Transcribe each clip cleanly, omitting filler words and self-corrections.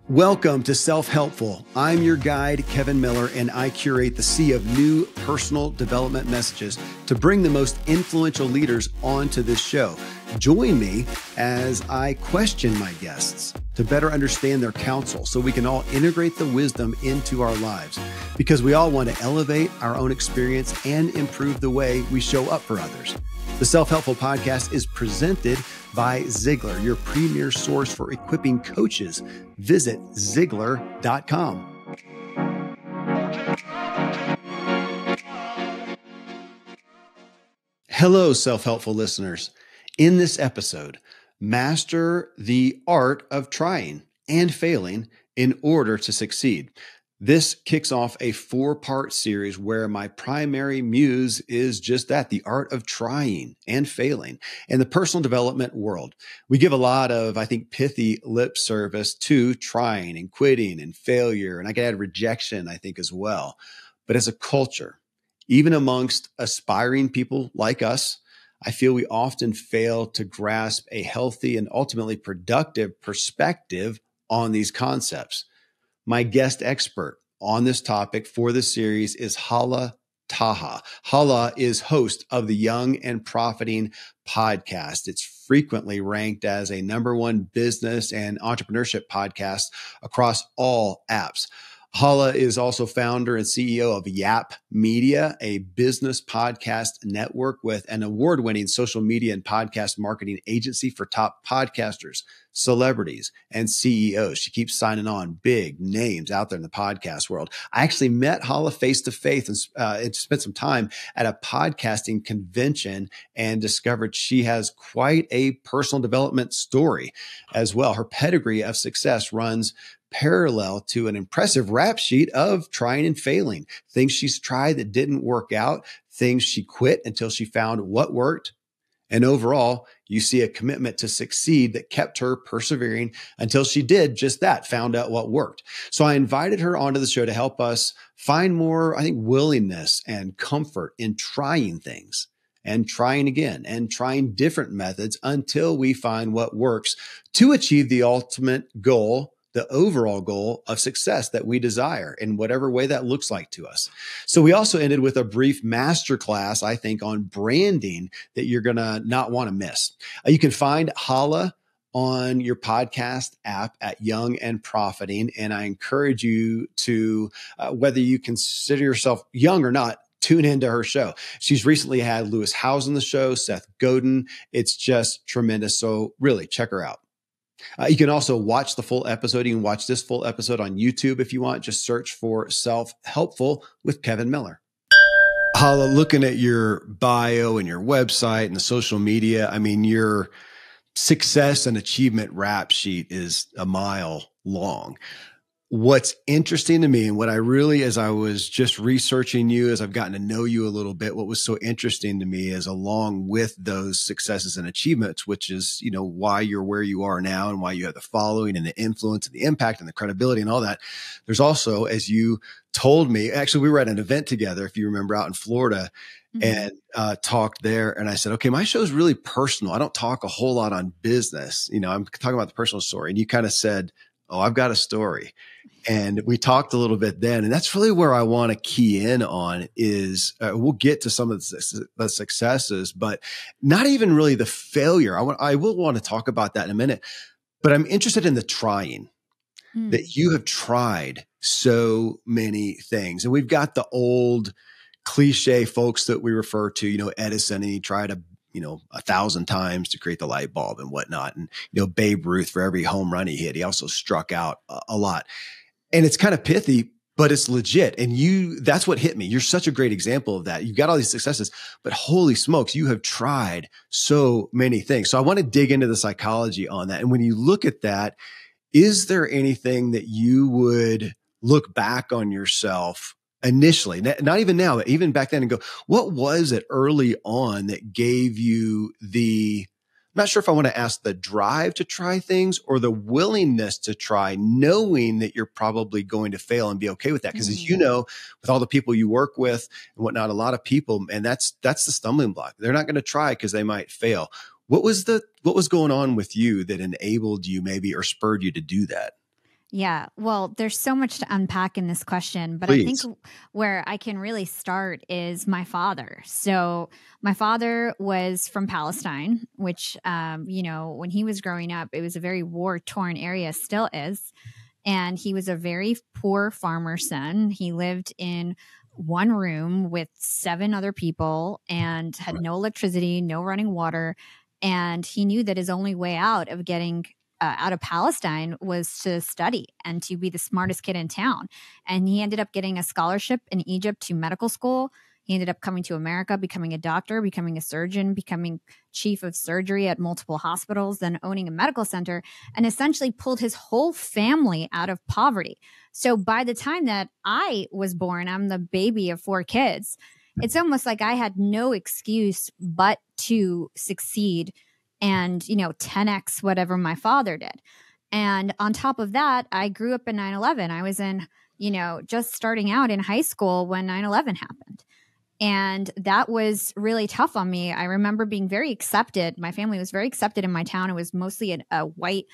Welcome to Self-Helpful. I'm your guide, Kevin Miller, and I curate the sea of new personal development messages to bring the most influential leaders onto this show. Join me as I question my guests to better understand their counsel so we can all integrate the wisdom into our lives, because we all want to elevate our own experience and improve the way we show up for others. The Self-Helpful podcast is presented by Ziglar, your premier source for equipping coaches. Visit Ziglar.com. Hello, Self-Helpful listeners. In this episode, master the art of trying and failing in order to succeed. This kicks off a 4-part series where my primary muse is just that, the art of trying and failing in the personal development world. We give a lot of, I think, pithy lip service to trying and quitting and failure. And I could add rejection, I think, as well. But as a culture, even amongst aspiring people like us, I feel we often fail to grasp a healthy and ultimately productive perspective on these concepts. My guest expert on this topic for this series is Hala Taha. Hala is host of the Young and Profiting podcast. It's frequently ranked as a #1 business and entrepreneurship podcast across all apps. Hala is also founder and CEO of Yap Media, a business podcast network with an award-winning social media and podcast marketing agency for top podcasters, celebrities, and CEOs. She keeps signing on big names out there in the podcast world. I actually met Hala face-to-face and spent some time at a podcasting convention and discovered she has quite a personal development story as well. Her pedigree of success runs parallel to an impressive rap sheet of trying and failing, things she's tried that didn't work out, things she quit until she found what worked. And overall, you see a commitment to succeed that kept her persevering until she did just that, found out what worked. So I invited her onto the show to help us find more, I think, willingness and comfort in trying things and trying again and trying different methods until we find what works to achieve the ultimate goal, the overall goal of success that we desire in whatever way that looks like to us. So we also ended with a brief masterclass, I think, on branding that you're going to not want to miss. You can find Hala on your podcast app at Young and Profiting. And I encourage you to, whether you consider yourself young or not, tune into her show. She's recently had Lewis Howes on the show, Seth Godin. It's just tremendous. So really check her out. You can also watch the full episode. You can watch this full episode on YouTube if you want. Just search for Self-Helpful with Kevin Miller. Hala, looking at your bio and your website and the social media, I mean, your success and achievement rap sheet is a mile long. What's interesting to me, and what I really, as I was just researching you, as I've gotten to know you a little bit, what was so interesting to me is, along with those successes and achievements, which is, you know, why you're where you are now and why you have the following and the influence and the impact and the credibility and all that. There's also, as you told me, actually, we were at an event together, if you remember, out in Florida, and talked there. And I said, okay, my show's really personal. I don't talk a whole lot on business. You know, I'm talking about the personal story. And you kind of said, oh, I've got a story. And we talked a little bit then. And that's really where I want to key in on is we'll get to some of the successes, but not even really the failure. I will want to talk about that in a minute, but I'm interested in the trying, that you have tried so many things. And we've got the old cliche folks that we refer to, you know, Edison, and he tried 1,000 times to create the light bulb and whatnot. And, you know, Babe Ruth, for every home run he hit, he also struck out a lot. And it's kind of pithy, but it's legit. And that's what hit me. You're such a great example of that. You've got all these successes, but holy smokes, you have tried so many things. So I want to dig into the psychology on that. And when you look at that, is there anything that you would look back on yourself initially, not even now, but even back then, and go, what was it early on that gave you I'm not sure if I want to ask the drive to try things or the willingness to try, knowing that you're probably going to fail and be okay with that. Because as you know, with all the people you work with and whatnot, a lot of people, and that's the stumbling block. They're not going to try because they might fail. What was going on with you that enabled you maybe or spurred you to do that? Yeah. Well, there's so much to unpack in this question, but I think Please. where I can really start is my father. So, my father was from Palestine, which, when he was growing up, it was a very war torn area, still is. And he was a very poor farmer's son. He lived in one room with seven other people and had no electricity, no running water. And he knew that his only way out of getting out of Palestine was to study and to be the smartest kid in town. And he ended up getting a scholarship in Egypt to medical school. He ended up coming to America, becoming a doctor, becoming a surgeon, becoming chief of surgery at multiple hospitals, then owning a medical center, and essentially pulled his whole family out of poverty. So by the time that I was born, I'm the baby of four kids. It's almost like I had no excuse but to succeed and, 10x whatever my father did. And on top of that, I grew up in 9/11. I was in, just starting out in high school when 9/11 happened. And that was really tough on me. I remember being very accepted. My family was very accepted in my town. It was mostly a white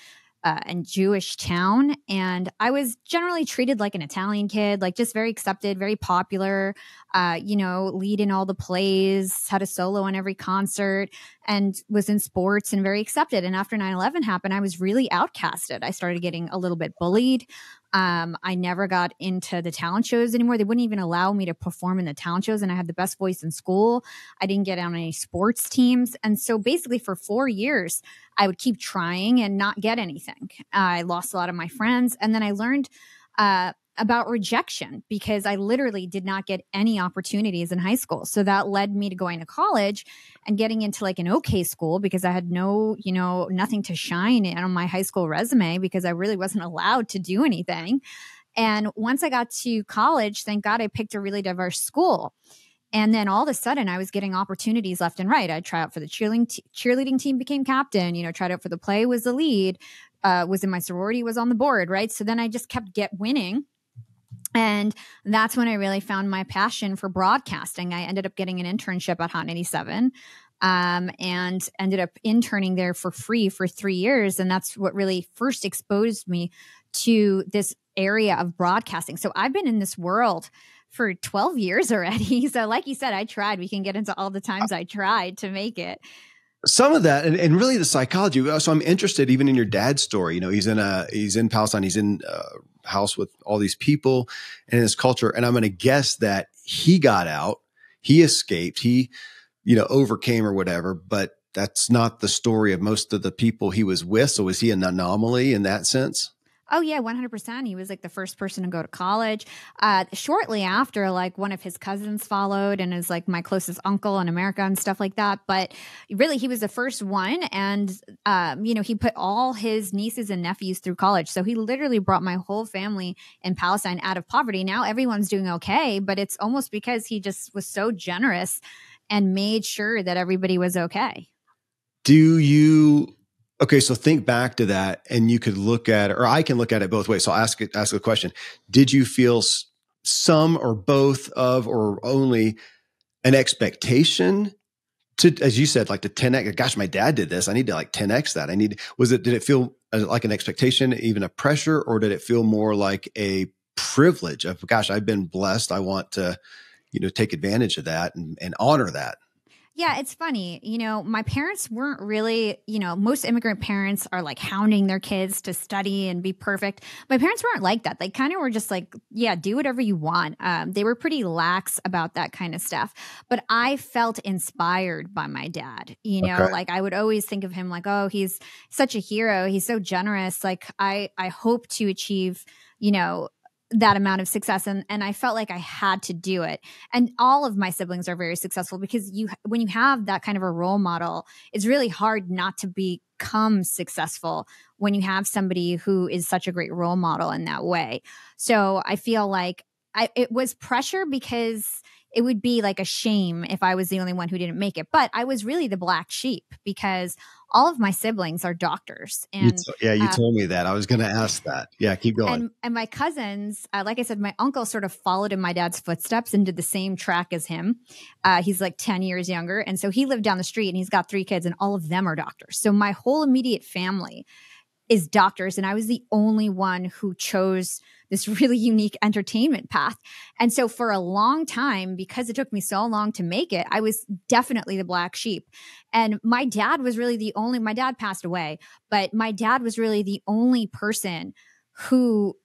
and Jewish town. And I was generally treated like an Italian kid, like just very accepted, very popular, lead in all the plays, had a solo on every concert, and was in sports and very accepted. And after 9/11 happened, I was really outcasted. I started getting a little bit bullied. I never got into the talent shows anymore. They wouldn't even allow me to perform in the talent shows, and I had the best voice in school. I didn't get on any sports teams. And so basically for 4 years, I would keep trying and not get anything. I lost a lot of my friends. And then I learned about rejection because I literally did not get any opportunities in high school. So that led me to going to college and getting into like an okay school because I had nothing to shine on my high school resume because I really wasn't allowed to do anything. And once I got to college, thank God I picked a really diverse school. And then all of a sudden, I was getting opportunities left and right. I'd try out for the cheerleading team, became captain, tried out for the play, was the lead, was in my sorority, was on the board, right? So then I just kept winning. And that's when I really found my passion for broadcasting. I ended up getting an internship at Hot 97 and ended up interning there for free for 3 years. And that's what really first exposed me to this area of broadcasting. So I've been in this world for 12 years already. So like you said, I tried. We can get into all the times I tried to make it. Some of that, and really the psychology. So I'm interested even in your dad's story. He's in Palestine. He's in a house with all these people and his culture. And I'm going to guess that he got out, he escaped, he, overcame or whatever, but that's not the story of most of the people he was with. So is he an anomaly in that sense? Oh, yeah, 100%. He was like the first person to go to college. Shortly after, like one of his cousins followed and is like my closest uncle in America and stuff like that. But really, he was the first one. And, he put all his nieces and nephews through college. So he literally brought my whole family in Palestine out of poverty. Now everyone's doing okay, but it's almost because he just was so generous and made sure that everybody was okay. Okay, so think back to that, and you could look at it, or I can look at it both ways. So I'll ask a question. Did you feel some or both of, or only an expectation to, as you said, like to 10x? Gosh, my dad did this. I need to like 10x that. Did it feel like an expectation, even a pressure, or did it feel more like a privilege of, gosh, I've been blessed. I want to, take advantage of that and honor that? Yeah, it's funny. My parents weren't really, most immigrant parents are like hounding their kids to study and be perfect. My parents weren't like that. They kind of were just like, yeah, do whatever you want. They were pretty lax about that kind of stuff. But I felt inspired by my dad. Okay. Like I would always think of him like, oh, he's such a hero. He's so generous. Like I hope to achieve, that amount of success. And I felt like I had to do it. And all of my siblings are very successful because when you have that kind of a role model, it's really hard not to become successful when you have somebody who is such a great role model in that way. So I feel like it was pressure because it would be like a shame if I was the only one who didn't make it. But I was really the black sheep because all of my siblings are doctors. And you told me that. I was going to ask that. Yeah, keep going. And my cousins, like I said, my uncle sort of followed in my dad's footsteps and did the same track as him. He's like 10 years younger. And so he lived down the street and he's got 3 kids and all of them are doctors. So my whole immediate family is doctors. And I was the only one who chose this really unique entertainment path. And so for a long time, because it took me so long to make it, I was definitely the black sheep. And my dad was really my dad passed away, but my dad was really the only person who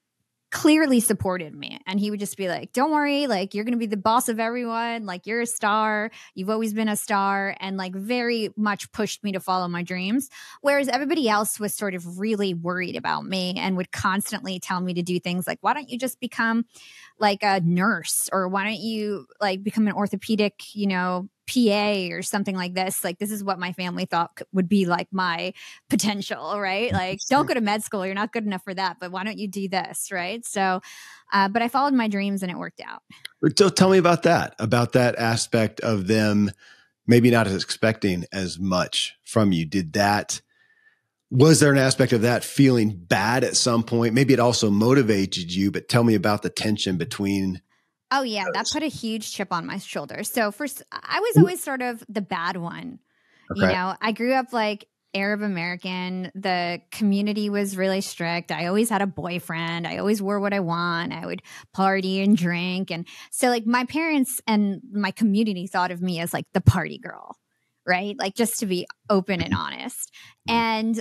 clearly supported me. And he would just be like, don't worry, like, you're going to be the boss of everyone. Like, you're a star. You've always been a star. And like very much pushed me to follow my dreams. Whereas everybody else was sort of really worried about me and would constantly tell me to do things like, why don't you just become like a nurse? Or why don't you like become an orthopedic, PA or something like this. Like, this is what my family thought would be like my potential, right? Like, don't go to med school. You're not good enough for that, but why don't you do this? Right. So, but I followed my dreams and it worked out. So tell me about that aspect of them maybe not expecting as much from you. Was there an aspect of that feeling bad at some point? Maybe it also motivated you, but tell me about the tension between. Oh, yeah. That put a huge chip on my shoulder. So first, I was always sort of the bad one. Okay. I grew up like Arab American. The community was really strict. I always had a boyfriend. I always wore what I want. I would party and drink. And so like my parents and my community thought of me as like the party girl, right? Like, just to be open and honest. And,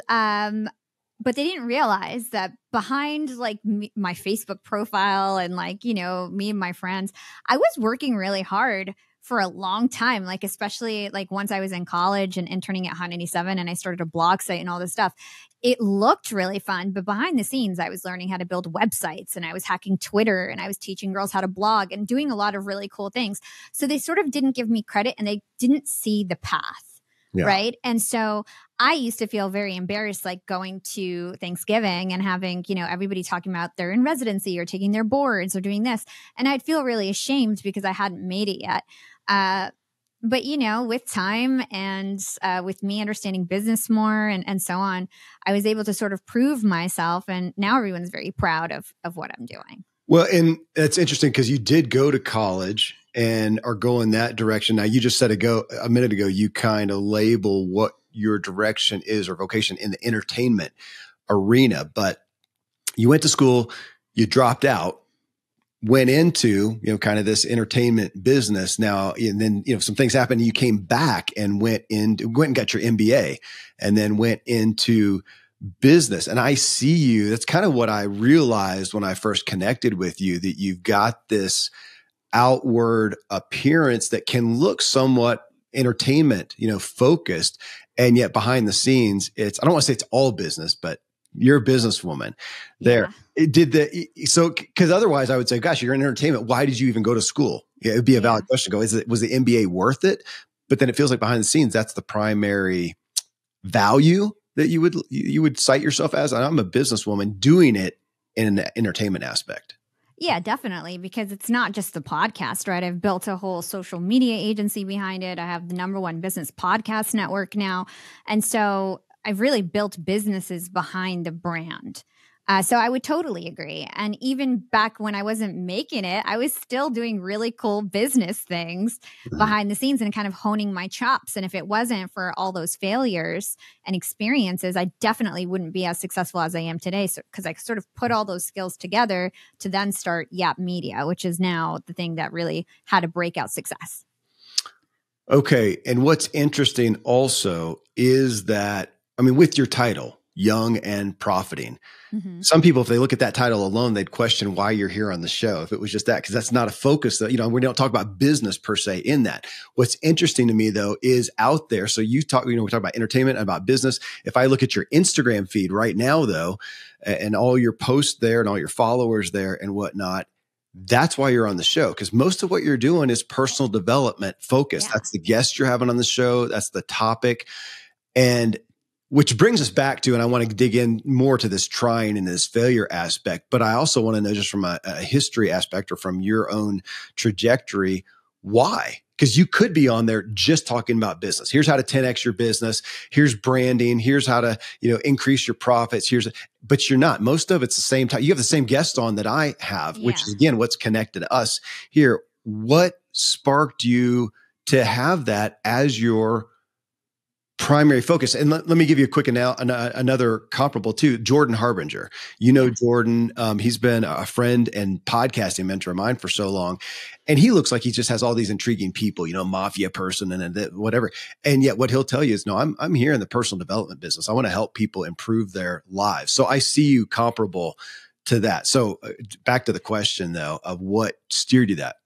but they didn't realize that behind like my Facebook profile and like, me and my friends, I was working really hard for a long time. Like, especially like once I was in college and interning at Hot 97 and I started a blog site and all this stuff, it looked really fun. But behind the scenes, I was learning how to build websites and I was hacking Twitter and I was teaching girls how to blog and doing a lot of really cool things. So they sort of didn't give me credit and they didn't see the path. Yeah. Right. And so I used to feel very embarrassed, like going to Thanksgiving and having, everybody talking about they're in residency or taking their boards or doing this. And I'd feel really ashamed because I hadn't made it yet. But, with time and with me understanding business more and so on, I was able to sort of prove myself. And now everyone's very proud of what I'm doing. Well, and that's interesting because you did go to college and are going that direction. Now, you just said a minute ago, you kind of label what your direction is or vocation in the entertainment arena, but you went to school, you dropped out, went into, kind of this entertainment business now, and then, some things happened. You came back and went and got your MBA and then went into business. And I see you. That's kind of what I realized when I first connected with you, that you've got this outward appearance that can look somewhat entertainment, focused. And yet behind the scenes, I don't want to say it's all business, but you're a businesswoman there. Yeah. Because otherwise I would say, gosh, you're in entertainment. Why did you even go to school? Yeah, it'd be a valid question. Was the MBA worth it? But then it feels like behind the scenes, that's the primary value that you would cite yourself as. And I'm a businesswoman doing it in an entertainment aspect. Yeah, definitely. Because it's not just the podcast, right? I've built a whole social media agency behind it. I have the #1 business podcast network now. And so I've really built businesses behind the brand. So I would totally agree. And even back when I wasn't making it, I was still doing really cool business things behind the scenes and kind of honing my chops. And if it wasn't for all those failures and experiences, I definitely wouldn't be as successful as I am today. So, because I sort of put all those skills together to then start Yap Media, which is now the thing that really had a breakout success. Okay. And what's interesting also is that, with your title, Young and Profiting. Mm-hmm. Some people, if they look at that title alone, they'd question why you're here on the show. If it was just that, because that's not a focus that, we don't talk about business per se in that. What's interesting to me though, is out there. So we talk about entertainment and about business. If I look at your Instagram feed right now though, and all your posts there and all your followers there and whatnot, that's why you're on the show. Because most of what you're doing is personal development focused. Yeah. That's the guest you're having on the show. That's the topic. And which brings us back to, and I want to dig in more to this trying and this failure aspect, but I also want to know just from a history aspect or from your own trajectory, why? Because you could be on there just talking about business. Here's how to 10x your business. Here's branding. Here's how to, increase your profits. But you're not. Most of it's the same time. You have the same guest on that I have, which is again, what's connected to us here. What sparked you to have that as your primary focus. And let me give you a quick another comparable too. Jordan Harbinger. You know, Jordan, he's been a friend and podcasting mentor of mine for so long. And he looks like he just has all these intriguing people, you know, mafia person and whatever. And yet what he'll tell you is, no, I'm here in the personal development business. I want to help people improve their lives. So I see you comparable to that. So back to the question though, of what steered you that.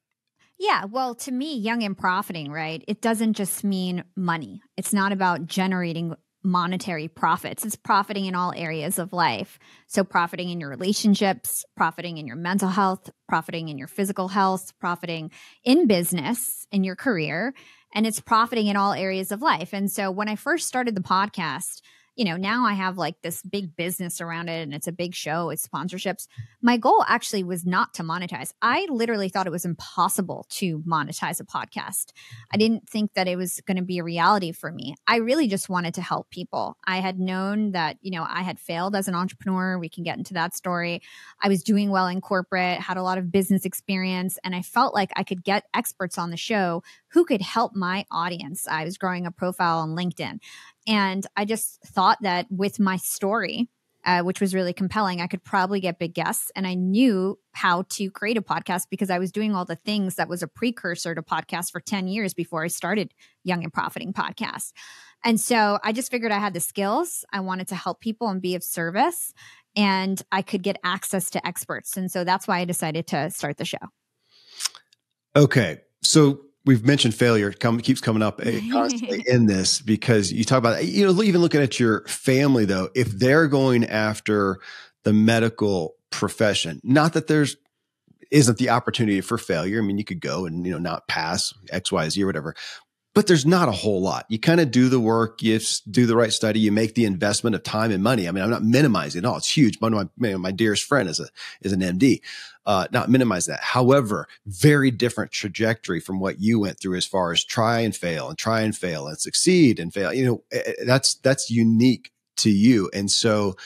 Yeah, well, to me, young and profiting, right? It doesn't just mean money. It's not about generating monetary profits. It's profiting in all areas of life. So profiting in your relationships, profiting in your mental health, profiting in your physical health, profiting in business, in your career, and it's profiting in all areas of life. And so when I first started the podcast, you know, now I have like this big business around it and it's a big show, it's sponsorships. My goal actually was not to monetize. I literally thought it was impossible to monetize a podcast. I didn't think that it was going to be a reality for me. I really just wanted to help people. I had known that, you know, I had failed as an entrepreneur. We can get into that story. I was doing well in corporate, had a lot of business experience, and I felt like I could get experts on the show who could help my audience. I was growing a profile on LinkedIn. And I just thought that with my story, which was really compelling, I could probably get big guests. And I knew how to create a podcast because I was doing all the things that was a precursor to podcasts for 10 years before I started Young and Profiting Podcast. And so I just figured I had the skills. I wanted to help people and be of service, and I could get access to experts. And so that's why I decided to start the show. Okay. So we've mentioned failure keeps coming up constantly in this, because you talk about, you know, even looking at your family though, if they're going after the medical profession, not that isn't the opportunity for failure. I mean, you could go and, you know, not pass X, Y, Z or whatever, but there's not a whole lot. You kind of do the work, you do the right study, you make the investment of time and money. I mean, I'm not minimizing it all. It's huge. One of my dearest friend is an MD. Not minimize that. However, very different trajectory from what you went through as far as try and fail and succeed and fail. You know, that's unique to you. And so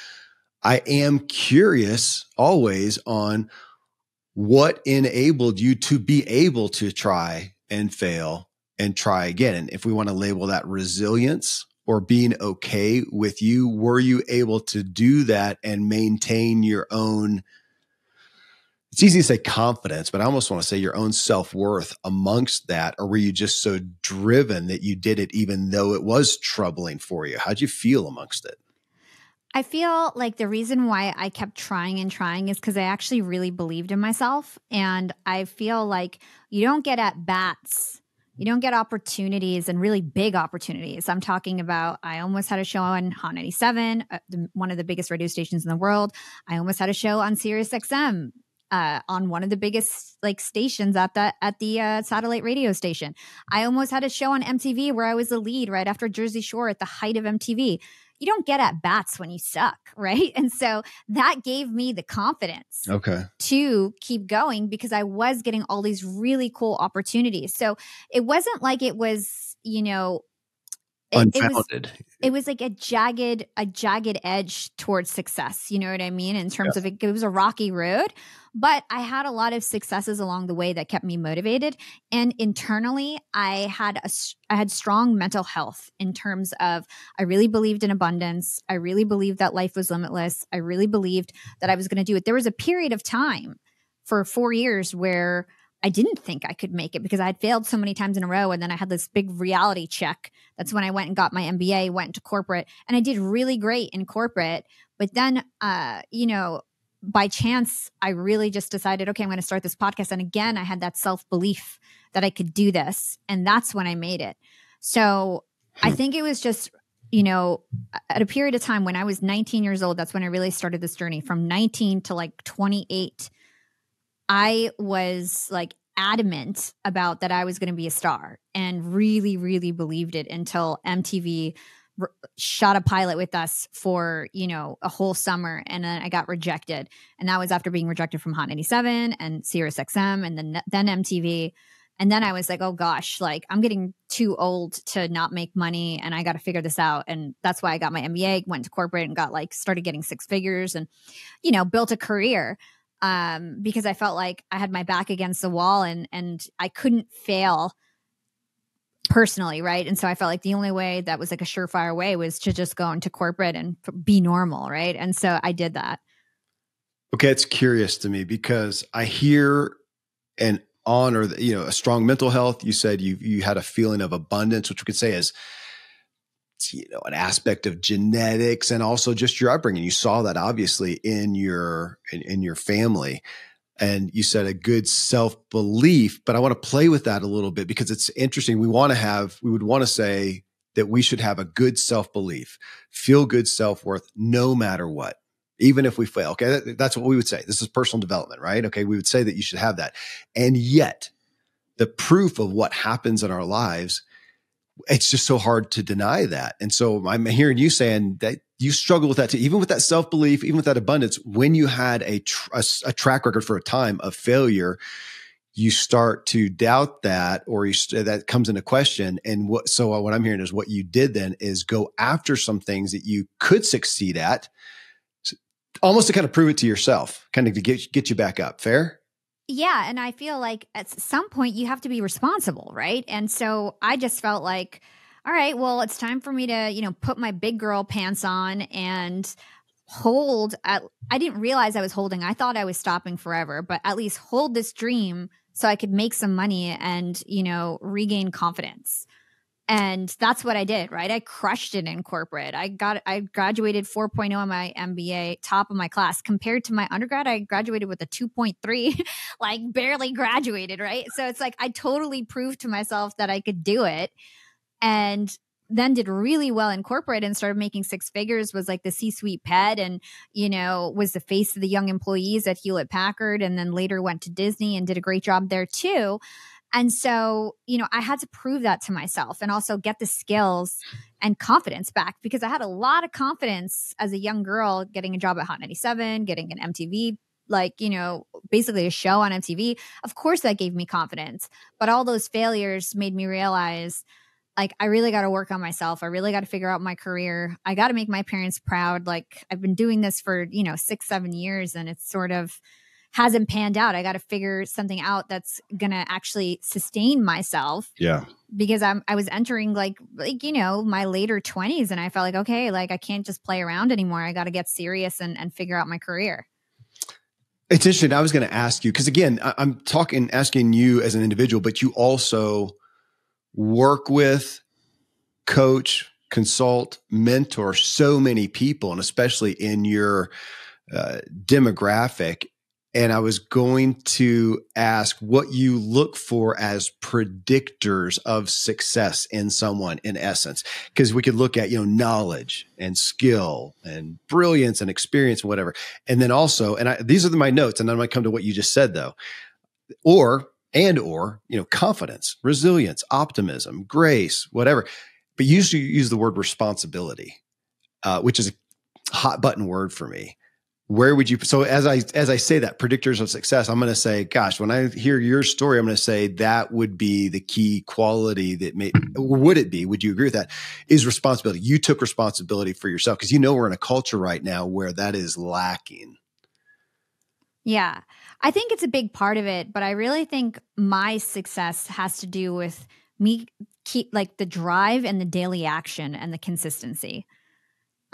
I am curious always on what enabled you to be able to try and fail and try again. And if we want to label that resilience or being okay with you, were you able to do that and maintain your own, it's easy to say confidence, but I almost want to say your own self-worth amongst that? Or were you just so driven that you did it even though it was troubling for you? How'd you feel amongst it? I feel like the reason why I kept trying and trying is because I actually really believed in myself. And I feel like you don't get at bats. You don't get opportunities, and really big opportunities. I'm talking about, I almost had a show on Hot 97, one of the biggest radio stations in the world. I almost had a show on Sirius XM, on one of the biggest like stations at the satellite radio station. I almost had a show on MTV where I was the lead right after Jersey Shore at the height of MTV. You don't get at bats when you suck, right? And so that gave me the confidence to keep going, because I was getting all these really cool opportunities. So it wasn't like it was, you know, unfounded. It was like a jagged edge towards success. You know what I mean? In terms of it was a rocky road, but I had a lot of successes along the way that kept me motivated. And internally, I had strong mental health in terms of, I really believed in abundance. I really believed that life was limitless. I really believed that I was going to do it. There was a period of time for 4 years where I didn't think I could make it because I had failed so many times in a row. And then I had this big reality check. That's when I went and got my MBA, went into corporate, and I did really great in corporate. But then, you know, by chance, I really just decided, okay, I'm going to start this podcast. And again, I had that self-belief that I could do this. And that's when I made it. So I think it was just, you know, at a period of time when I was 19 years old, that's when I really started this journey. From 19 to like 28, I was like adamant about that I was going to be a star, and really, really believed it until MTV shot a pilot with us for, you know, a whole summer. And then I got rejected. And that was after being rejected from Hot 97 and Sirius XM and then MTV. And then I was like, oh gosh, like I'm getting too old to not make money, and I got to figure this out. And that's why I got my MBA, went to corporate and got like started getting 6 figures and, you know, built a career. Because I felt like I had my back against the wall and I couldn't fail personally, right? And so I felt like the only way that was like a surefire way was to just go into corporate and be normal, right? And so I did that. Okay, it's curious to me because I hear and honor, a strong mental health. You said you had a feeling of abundance, which we could say is, an aspect of genetics and also just your upbringing. You saw that obviously in your family. And you said a good self-belief, but I want to play with that a little bit because it's interesting. We would want to say that we should have a good self-belief, feel good self-worth, no matter what, even if we fail. Okay. That's what we would say. This is personal development, right? Okay. We would say that you should have that. And yet the proof of what happens in our lives, it's just so hard to deny that. And so I'm hearing you saying that you struggle with that too, even with that self-belief, even with that abundance. When you had a track record for a time of failure, you start to doubt that, or that comes into question. And what I'm hearing is what you did then is go after some things that you could succeed at, almost to kind of prove it to yourself, kind of to get you back up. Fair? Yeah. And I feel like at some point you have to be responsible, right? And so I just felt like, all right, well, it's time for me to, put my big girl pants on and I didn't realize I was holding. I thought I was stopping forever, but at least hold this dream so I could make some money and, regain confidence. And that's what I did, right? I crushed it in corporate. I graduated 4.0 on my MBA, top of my class. Compared to my undergrad, I graduated with a 2.3, like barely graduated, right? So it's like I totally proved to myself that I could do it. And then did really well in corporate and started making six figures, was like the C-suite pet and, was the face of the young employees at Hewlett Packard, and then later went to Disney and did a great job there too. And so, I had to prove that to myself and also get the skills and confidence back, because I had a lot of confidence as a young girl getting a job at Hot 97, getting an MTV, basically a show on MTV. Of course, that gave me confidence. But all those failures made me realize, like, I really got to work on myself. I really got to figure out my career. I got to make my parents proud. Like, I've been doing this for, 6-7 years and it's sort of hasn't panned out. I got to figure something out that's going to actually sustain myself. Yeah. Because I was entering like, my later 20s, and I felt like, okay, like I can't just play around anymore. I got to get serious and figure out my career. It's interesting. I was going to ask you, because again, I'm asking you as an individual, but you also work with, coach, consult, mentor so many people, and especially in your demographic. And I was going to ask what you look for as predictors of success in someone, in essence, because we could look at, knowledge and skill and brilliance and experience and whatever. And then also, these are my notes, and then I might come to what you just said though, or confidence, resilience, optimism, grace, whatever. But you usually use the word responsibility, which is a hot button word for me. Where would you, so as I say that, predictors of success, I'm going to say, gosh, when I hear your story, I'm going to say that would be the key quality that would it be, would you agree with that, is responsibility. You took responsibility for yourself, because we're in a culture right now where that is lacking. Yeah, I think it's a big part of it, but I really think my success has to do with me keep like the drive and the daily action and the consistency.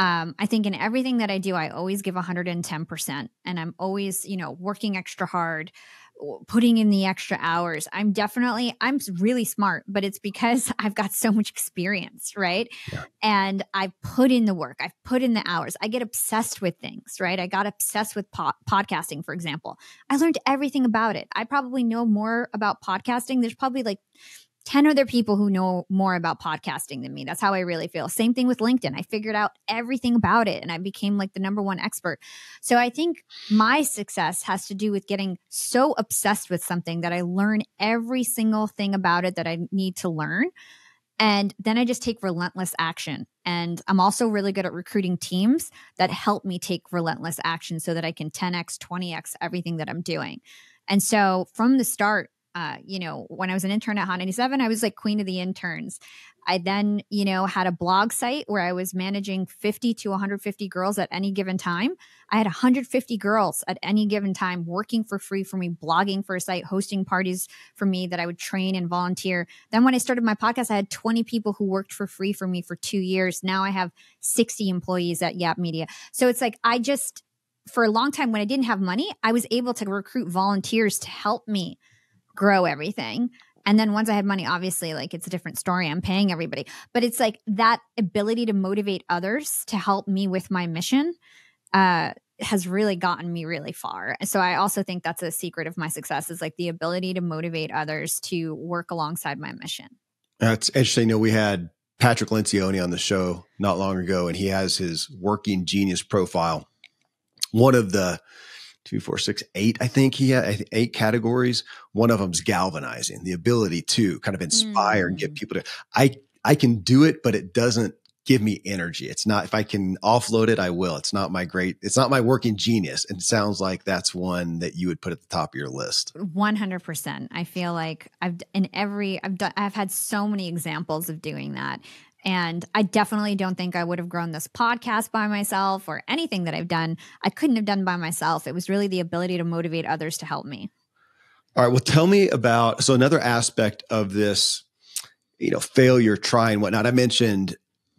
I think in everything that I do, I always give 110%, and I'm always, working extra hard, putting in the extra hours. I'm really smart, but it's because I've got so much experience, right? Yeah. And I've put in the work. I've put in the hours. I get obsessed with things, right? I got obsessed with podcasting, for example. I learned everything about it. I probably know more about podcasting. There's probably like 10 other people who know more about podcasting than me. That's how I really feel. Same thing with LinkedIn. I figured out everything about it and I became like the number one expert. So I think my success has to do with getting so obsessed with something that I learn every single thing about it that I need to learn. And then I just take relentless action. And I'm also really good at recruiting teams that help me take relentless action so that I can 10x, 20x everything that I'm doing. And so from the start, when I was an intern at Hot 97, I was like queen of the interns. I then, had a blog site where I was managing 50 to 150 girls at any given time. I had 150 girls at any given time working for free for me, blogging for a site, hosting parties for me that I would train and volunteer. Then when I started my podcast, I had 20 people who worked for free for me for 2 years. Now I have 60 employees at Yap Media. So it's like for a long time when I didn't have money, I was able to recruit volunteers to help me grow everything. And then once I had money, obviously, like, it's a different story. I'm paying everybody. But it's like that ability to motivate others to help me with my mission has really gotten me really far. So I also think that's a secret of my success, is like the ability to motivate others to work alongside my mission. That's interesting. We had Patrick Lencioni on the show not long ago, and he has his working genius profile. One of the 2, 4, 6, 8, I think he had 8 categories. One of them is galvanizing, the ability to kind of inspire and get people to, I can do it, but it doesn't give me energy. It's not, if I can offload it, I will. It's not my working genius. And it sounds like that's one that you would put at the top of your list. 100%. I feel like I've had so many examples of doing that. And I definitely don't think I would have grown this podcast by myself, or anything that I've done. I couldn't have done by myself. It was really the ability to motivate others to help me. All right. Well, tell me about, so another aspect of this, failure, try and whatnot. I mentioned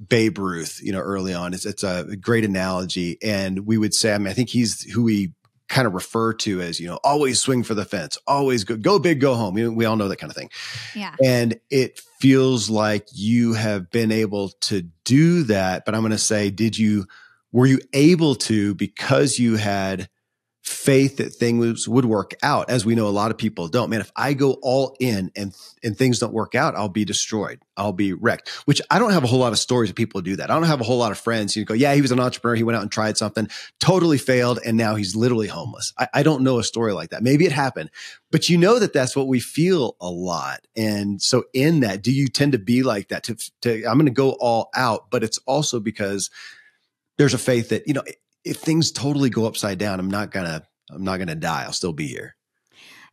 Babe Ruth, early on. It's a great analogy. And we would say, I think he's who we kind of refer to as, always swing for the fence, always go big, go home. We all know that kind of thing. Yeah. And it feels like you have been able to do that. But I'm going to say, were you able to, because you had faith that things would work out? As we know, a lot of people don't. Man, if I go all in and things don't work out, I'll be destroyed. I'll be wrecked, which I don't have a whole lot of stories of people who do that. I don't have a whole lot of friends who go, yeah, he was an entrepreneur. He went out and tried something, totally failed, and now he's literally homeless. I don't know a story like that. Maybe it happened, but that's what we feel a lot. And so in that, do you tend to be like that I'm going to go all out, but it's also because there's a faith that, if things totally go upside down, I'm not gonna die. I'll still be here.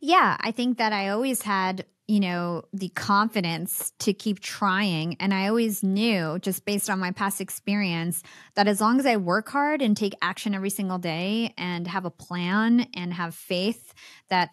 Yeah, I think that I always had, the confidence to keep trying. And I always knew, just based on my past experience, that as long as I work hard and take action every single day and have a plan and have faith that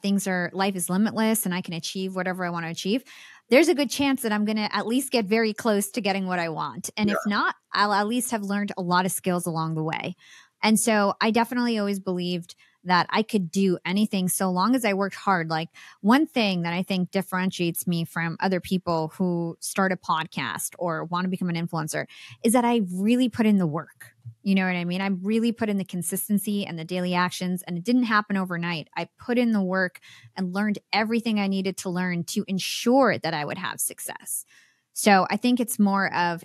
life is limitless and I can achieve whatever I want to achieve, there's a good chance that I'm going to at least get very close to getting what I want. And if not, I'll at least have learned a lot of skills along the way. And so I definitely always believed that I could do anything so long as I worked hard. Like, one thing that I think differentiates me from other people who start a podcast or want to become an influencer is that I really put in the work. You know what I mean? I really put in the consistency and the daily actions, and it didn't happen overnight. I put in the work and learned everything I needed to learn to ensure that I would have success. So I think it's more of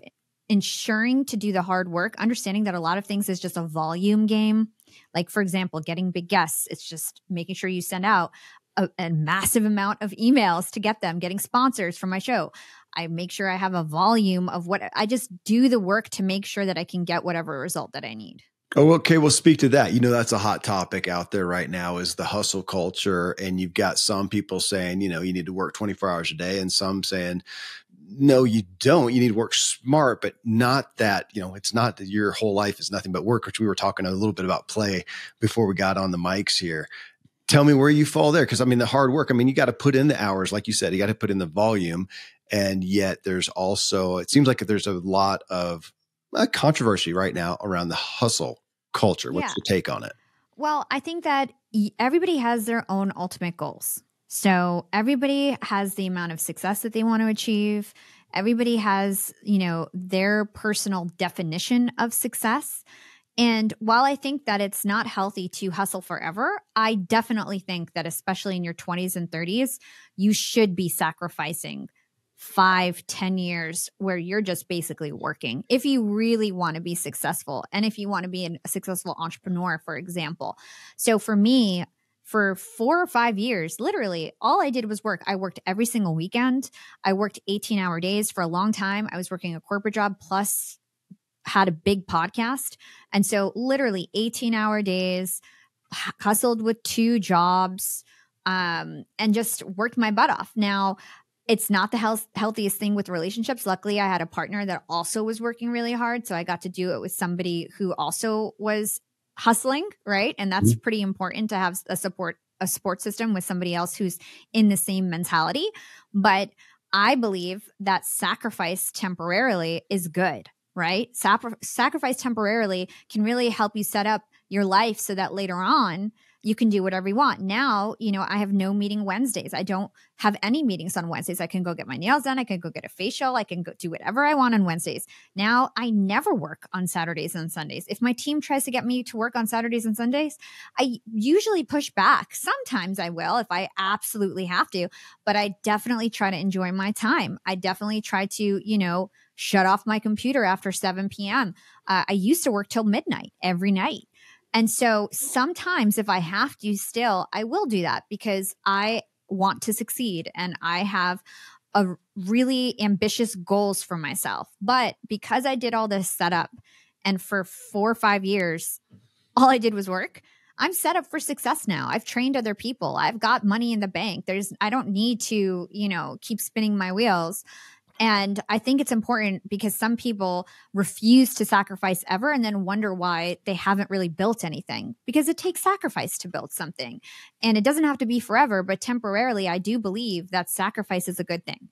ensuring to do the hard work, understanding that a lot of things is just a volume game. Like, for example, getting big guests, it's just making sure you send out a massive amount of emails to get them, getting sponsors for my show. I make sure I have a volume of I just do the work to make sure that I can get whatever result that I need. Oh, okay. Well, speak to that. That's a hot topic out there right now, is the hustle culture. And you've got some people saying, you need to work 24 hours a day, and some saying, no, you don't. You need to work smart, but not that, it's not that your whole life is nothing but work, which we were talking a little bit about play before we got on the mics here. Tell me where you fall there. Cause the hard work, you got to put in the hours, like you said, you got to put in the volume. And yet there's also, it seems like there's a lot of controversy right now around the hustle culture. What's your take on it? Well, I think that everybody has their own ultimate goals. So everybody has the amount of success that they want to achieve. Everybody has, their personal definition of success. And while I think that it's not healthy to hustle forever, I definitely think that especially in your 20s and 30s, you should be sacrificing 5-10 years where you're just basically working if you really want to be successful, and if you want to be a successful entrepreneur, for example. So for me, for 4 or 5 years, literally all I did was work. I worked every single weekend. I worked 18-hour days for a long time. I was working a corporate job plus had a big podcast. And so literally 18-hour days, hustled with 2 jobs, and just worked my butt off. Now, It's not the healthiest thing with relationships. Luckily, I had a partner that also was working really hard. So I got to do it with somebody who also was hustling, right? And that's pretty important to have a support system with somebody else who's in the same mentality. But I believe that sacrifice temporarily is good, right? Sacrifice temporarily can really help you set up your life so that later on you can do whatever you want. Now, I have no meeting Wednesdays. I don't have any meetings on Wednesdays. I can go get my nails done. I can go get a facial. I can go do whatever I want on Wednesdays. Now, I never work on Saturdays and Sundays. If my team tries to get me to work on Saturdays and Sundays, I usually push back. Sometimes I will if I absolutely have to, but I definitely try to enjoy my time. I definitely try to, shut off my computer after 7 p.m. I used to work till midnight every night. And so sometimes if I have to still, I will do that because I want to succeed and I have a really ambitious goals for myself. But because I did all this setup and for 4 or 5 years, all I did was work, I'm set up for success now. I've trained other people. I've got money in the bank. I don't need to, keep spinning my wheels. And I think it's important because some people refuse to sacrifice ever and then wonder why they haven't really built anything, because it takes sacrifice to build something. And it doesn't have to be forever, but temporarily, I do believe that sacrifice is a good thing.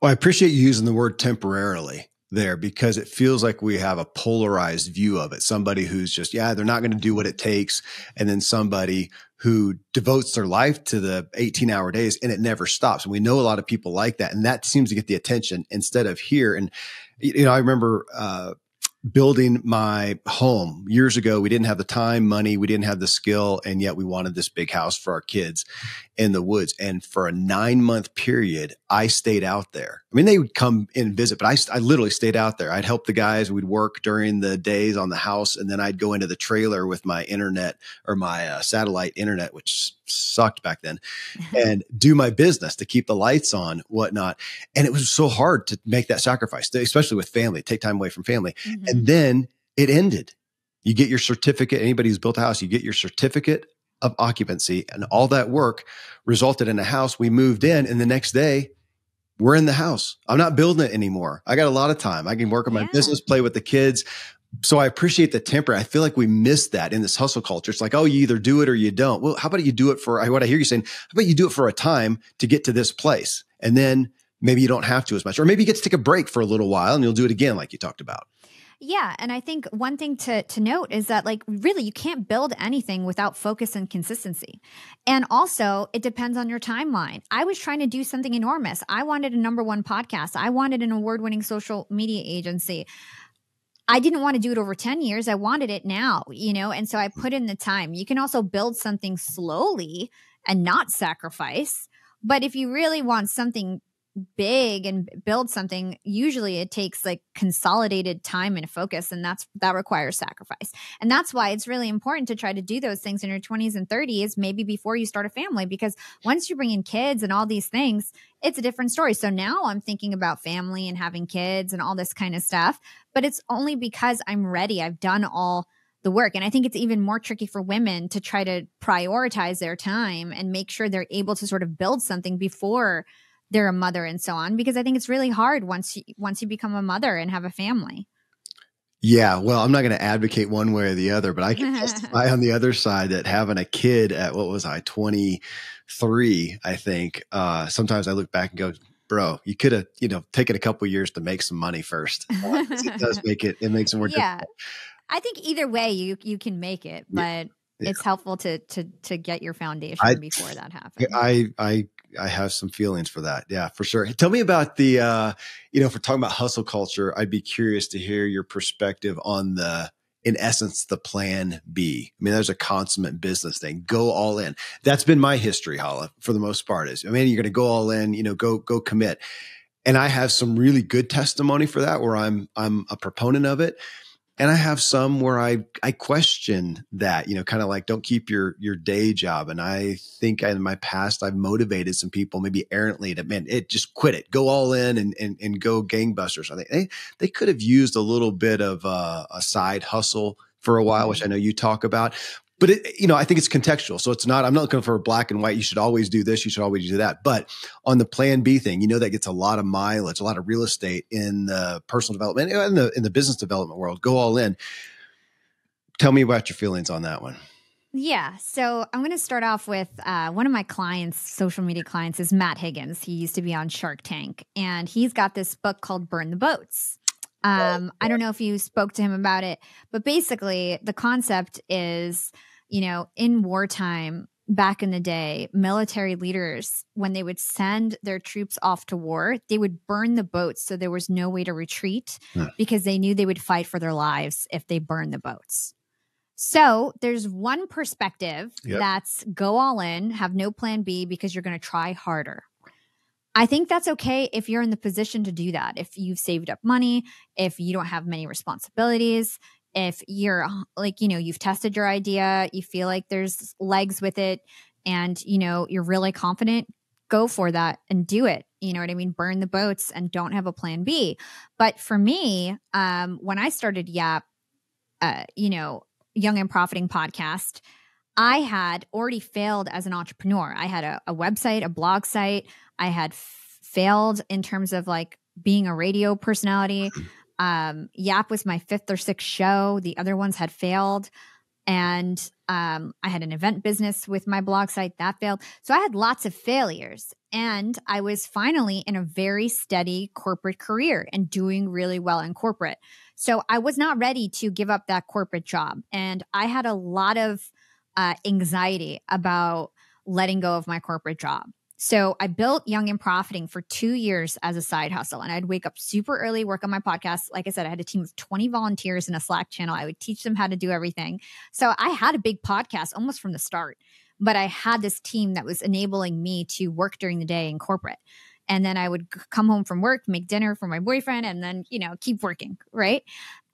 Well, I appreciate you using the word temporarily there because it feels like we have a polarized view of it. Somebody who's just, they're not going to do what it takes. And then somebody who devotes their life to the 18-hour days and it never stops. And we know a lot of people like that. And that seems to get the attention instead of here. And, I remember, building my home years ago. We didn't have the time, money, we didn't have the skill, and yet we wanted this big house for our kids in the woods. And for a 9-month period, I stayed out there. I mean, they would come in and visit, but I literally stayed out there. I'd help the guys. We'd work during the days on the house, and then I'd go into the trailer with my internet or my satellite internet, which sucked back then, and do my business to keep the lights on, whatnot. And it was so hard to make that sacrifice, especially with family, take time away from family. Mm-hmm. And then it ended. You get your certificate. Anybody who's built a house, you get your certificate of occupancy, and all that work resulted in a house. We moved in, and the next day we're in the house. I'm not building it anymore. I got a lot of time. I can work on my business, play with the kids. So I appreciate the temper. I feel like we miss that in this hustle culture. It's like, oh, you either do it or you don't. Well, how about you do it for what I hear you saying? How about you do it for a time to get to this place? And then maybe you don't have to as much, or maybe you get to take a break for a little while and you'll do it again, like you talked about. Yeah. And I think one thing to note is that, like, really, you can't build anything without focus and consistency. And also, it depends on your timeline. I was trying to do something enormous. I wanted a #1 podcast. I wanted an award-winning social media agency. I didn't want to do it over 10 years. I wanted it now, and so I put in the time. You can also build something slowly and not sacrifice. But if you really want something big and build something, usually it takes like consolidated time and focus, and that requires sacrifice. And that's why it's really important to try to do those things in your 20s and 30s, maybe before you start a family, because once you bring in kids and all these things, it's a different story. So now I'm thinking about family and having kids and all this kind of stuff, but it's only because I'm ready. I've done all the work. And I think it's even more tricky for women to try to prioritize their time and make sure they're able to sort of build something before they're a mother and so on, because I think it's really hard once you become a mother and have a family. Yeah, well, I'm not going to advocate one way or the other, but I can testify on the other side that having a kid at, 23, I think, sometimes I look back and go, bro, you could have, taken a couple of years to make some money first. It does it makes it more difficult. I think either way you can make it, but it's helpful to get your foundation before that happens. I have some feelings for that. Yeah, for sure. Tell me about the, if we're talking about hustle culture, I'd be curious to hear your perspective on in essence, the plan B. I mean, there's a consummate business thing. Go all in. That's been my history, Hala, for the most part. You're going to go all in, go commit. And I have some really good testimony for that, where I'm a proponent of it. And I have some where I question that, kind of like, don't keep your day job. And I think in my past, I've motivated some people maybe errantly to, just quit it, go all in and go gangbusters. I think they could have used a little bit of a side hustle for a while, which I know you talk about. But I think it's contextual. So I'm not looking for black and white. You should always do this. You should always do that. But on the plan B thing, that gets a lot of mileage, a lot of real estate in the personal development and in the business development world. Go all in. Tell me about your feelings on that one. Yeah. So I'm going to start off with one of my clients, social media clients, is Matt Higgins. He used to be on Shark Tank, and he's got this book called Burn the Boats. I don't know if you spoke to him about it, but basically the concept is, in wartime, back in the day, military leaders, when they would send their troops off to war, they would burn the boats so there was no way to retreat because they knew they would fight for their lives if they burned the boats. So there's one perspective that's go all in, have no plan B because you're going to try harder. I think that's okay if you're in the position to do that. If you've saved up money, if you don't have many responsibilities, if you're you've tested your idea, you feel like there's legs with it, and you're really confident, go for that and do it. You know what I mean? Burn the boats and don't have a plan B. But for me, when I started Yap, Young and Profiting podcast, I had already failed as an entrepreneur. I had a website, a blog site. I had failed in terms of being a radio personality. Yap was my 5th or 6th show. The other ones had failed. And I had an event business with my blog site that failed. So I had lots of failures. And I was finally in a very steady corporate career and doing really well in corporate. So I was not ready to give up that corporate job. And I had a lot of anxiety about letting go of my corporate job. So I built Young and Profiting for 2 years as a side hustle. And I'd wake up super early, work on my podcast. Like I said, I had a team of 20 volunteers in a Slack channel. I would teach them how to do everything. So I had a big podcast almost from the start. But I had this team that was enabling me to work during the day in corporate. And then I would come home from work, make dinner for my boyfriend, and then, keep working, right?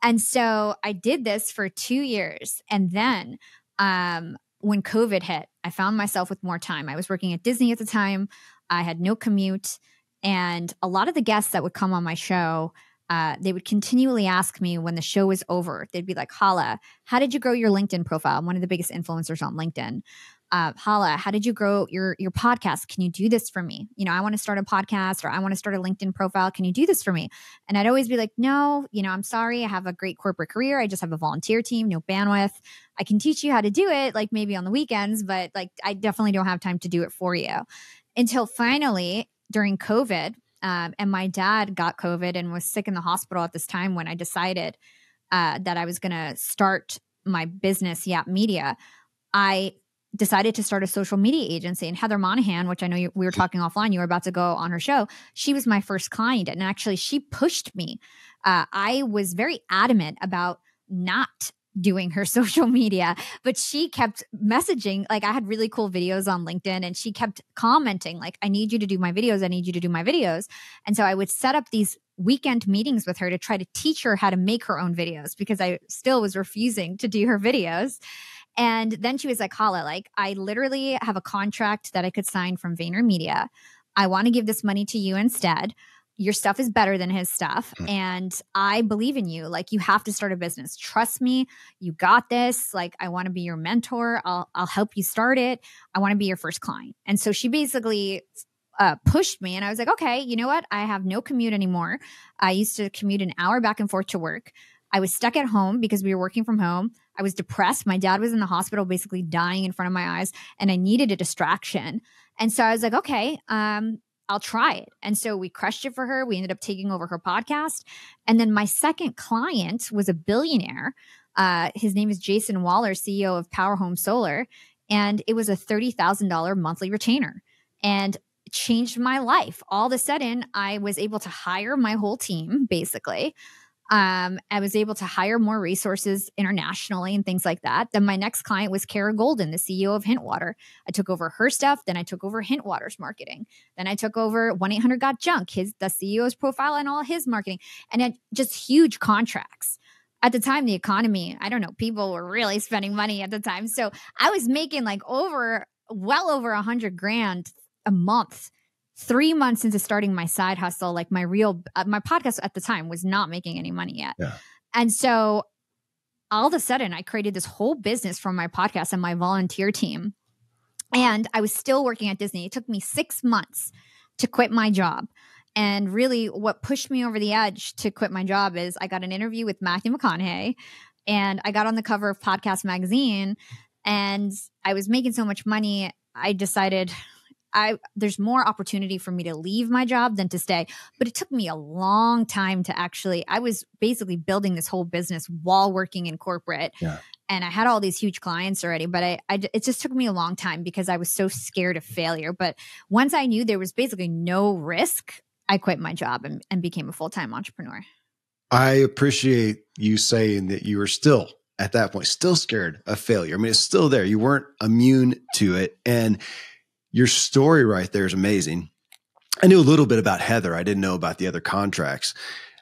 And so I did this for 2 years. And then when COVID hit, I found myself with more time. I was working at Disney at the time. I had no commute. And a lot of the guests that would come on my show, they would continually ask me when the show was over. They'd be like, Hala, how did you grow your LinkedIn profile? I'm one of the biggest influencers on LinkedIn. Hala, how did you grow your podcast? Can you do this for me? I want to start a podcast, or I want to start a LinkedIn profile. Can you do this for me? And I'd always be like, no, I'm sorry. I have a great corporate career. I just have a volunteer team, no bandwidth. I can teach you how to do it, maybe on the weekends, but I definitely don't have time to do it for you. Until finally during COVID, and my dad got COVID and was sick in the hospital at this time when I decided that I was going to start my business, Yap Media. I decided to start a social media agency. And Heather Monahan, which I know we were talking offline, you were about to go on her show. She was my first client. And actually, she pushed me. I was very adamant about not doing her social media, but she kept messaging. I had really cool videos on LinkedIn, and she kept commenting, I need you to do my videos. I need you to do my videos. And so I would set up these weekend meetings with her to try to teach her how to make her own videos, because I still was refusing to do her videos. And then she was like, Hala, I literally have a contract that I could sign from VaynerMedia. I want to give this money to you instead. Your stuff is better than his stuff. And I believe in you. You have to start a business. Trust me. You got this. I want to be your mentor. I'll help you start it. I want to be your first client. And so she basically pushed me, and I was like, okay, you know what? I have no commute anymore. I used to commute an hour back and forth to work. I was stuck at home because we were working from home. I was depressed. My dad was in the hospital, basically dying in front of my eyes, and I needed a distraction. And so I was like, okay, I'll try it. And so we crushed it for her. We ended up taking over her podcast. And then my second client was a billionaire. His name is Jason Waller, CEO of Power Home Solar. And it was a $30,000 monthly retainer. And it changed my life. All of a sudden, I was able to hire my whole team, basically. I was able to hire more resources internationally and things like that. Then my next client was Kara Golden, the CEO of Hintwater. I took over her stuff. Then I took over Hintwater's marketing. Then I took over 1-800-GOT-JUNK, the CEO's profile and all his marketing, and it just huge contracts. At the time, the economy, I don't know, people were really spending money at the time. So I was making well over $100,000 a month. 3 months into starting my side hustle, my podcast at the time was not making any money yet. Yeah. And so all of a sudden I created this whole business from my podcast and my volunteer team. And I was still working at Disney. It took me 6 months to quit my job. And really what pushed me over the edge to quit my job is I got an interview with Matthew McConaughey, and I got on the cover of Podcast Magazine, and I was making so much money. I decided there's more opportunity for me to leave my job than to stay. But it took me a long time to I was basically building this whole business while working in corporate. Yeah. And I had all these huge clients already, but it just took me a long time because I was so scared of failure. But once I knew there was basically no risk, I quit my job and became a full-time entrepreneur. I appreciate you saying that you were still, at that point, still scared of failure. I mean, it's still there. You weren't immune to it. And your story right there is amazing. I knew a little bit about Heather. I didn't know about the other contracts.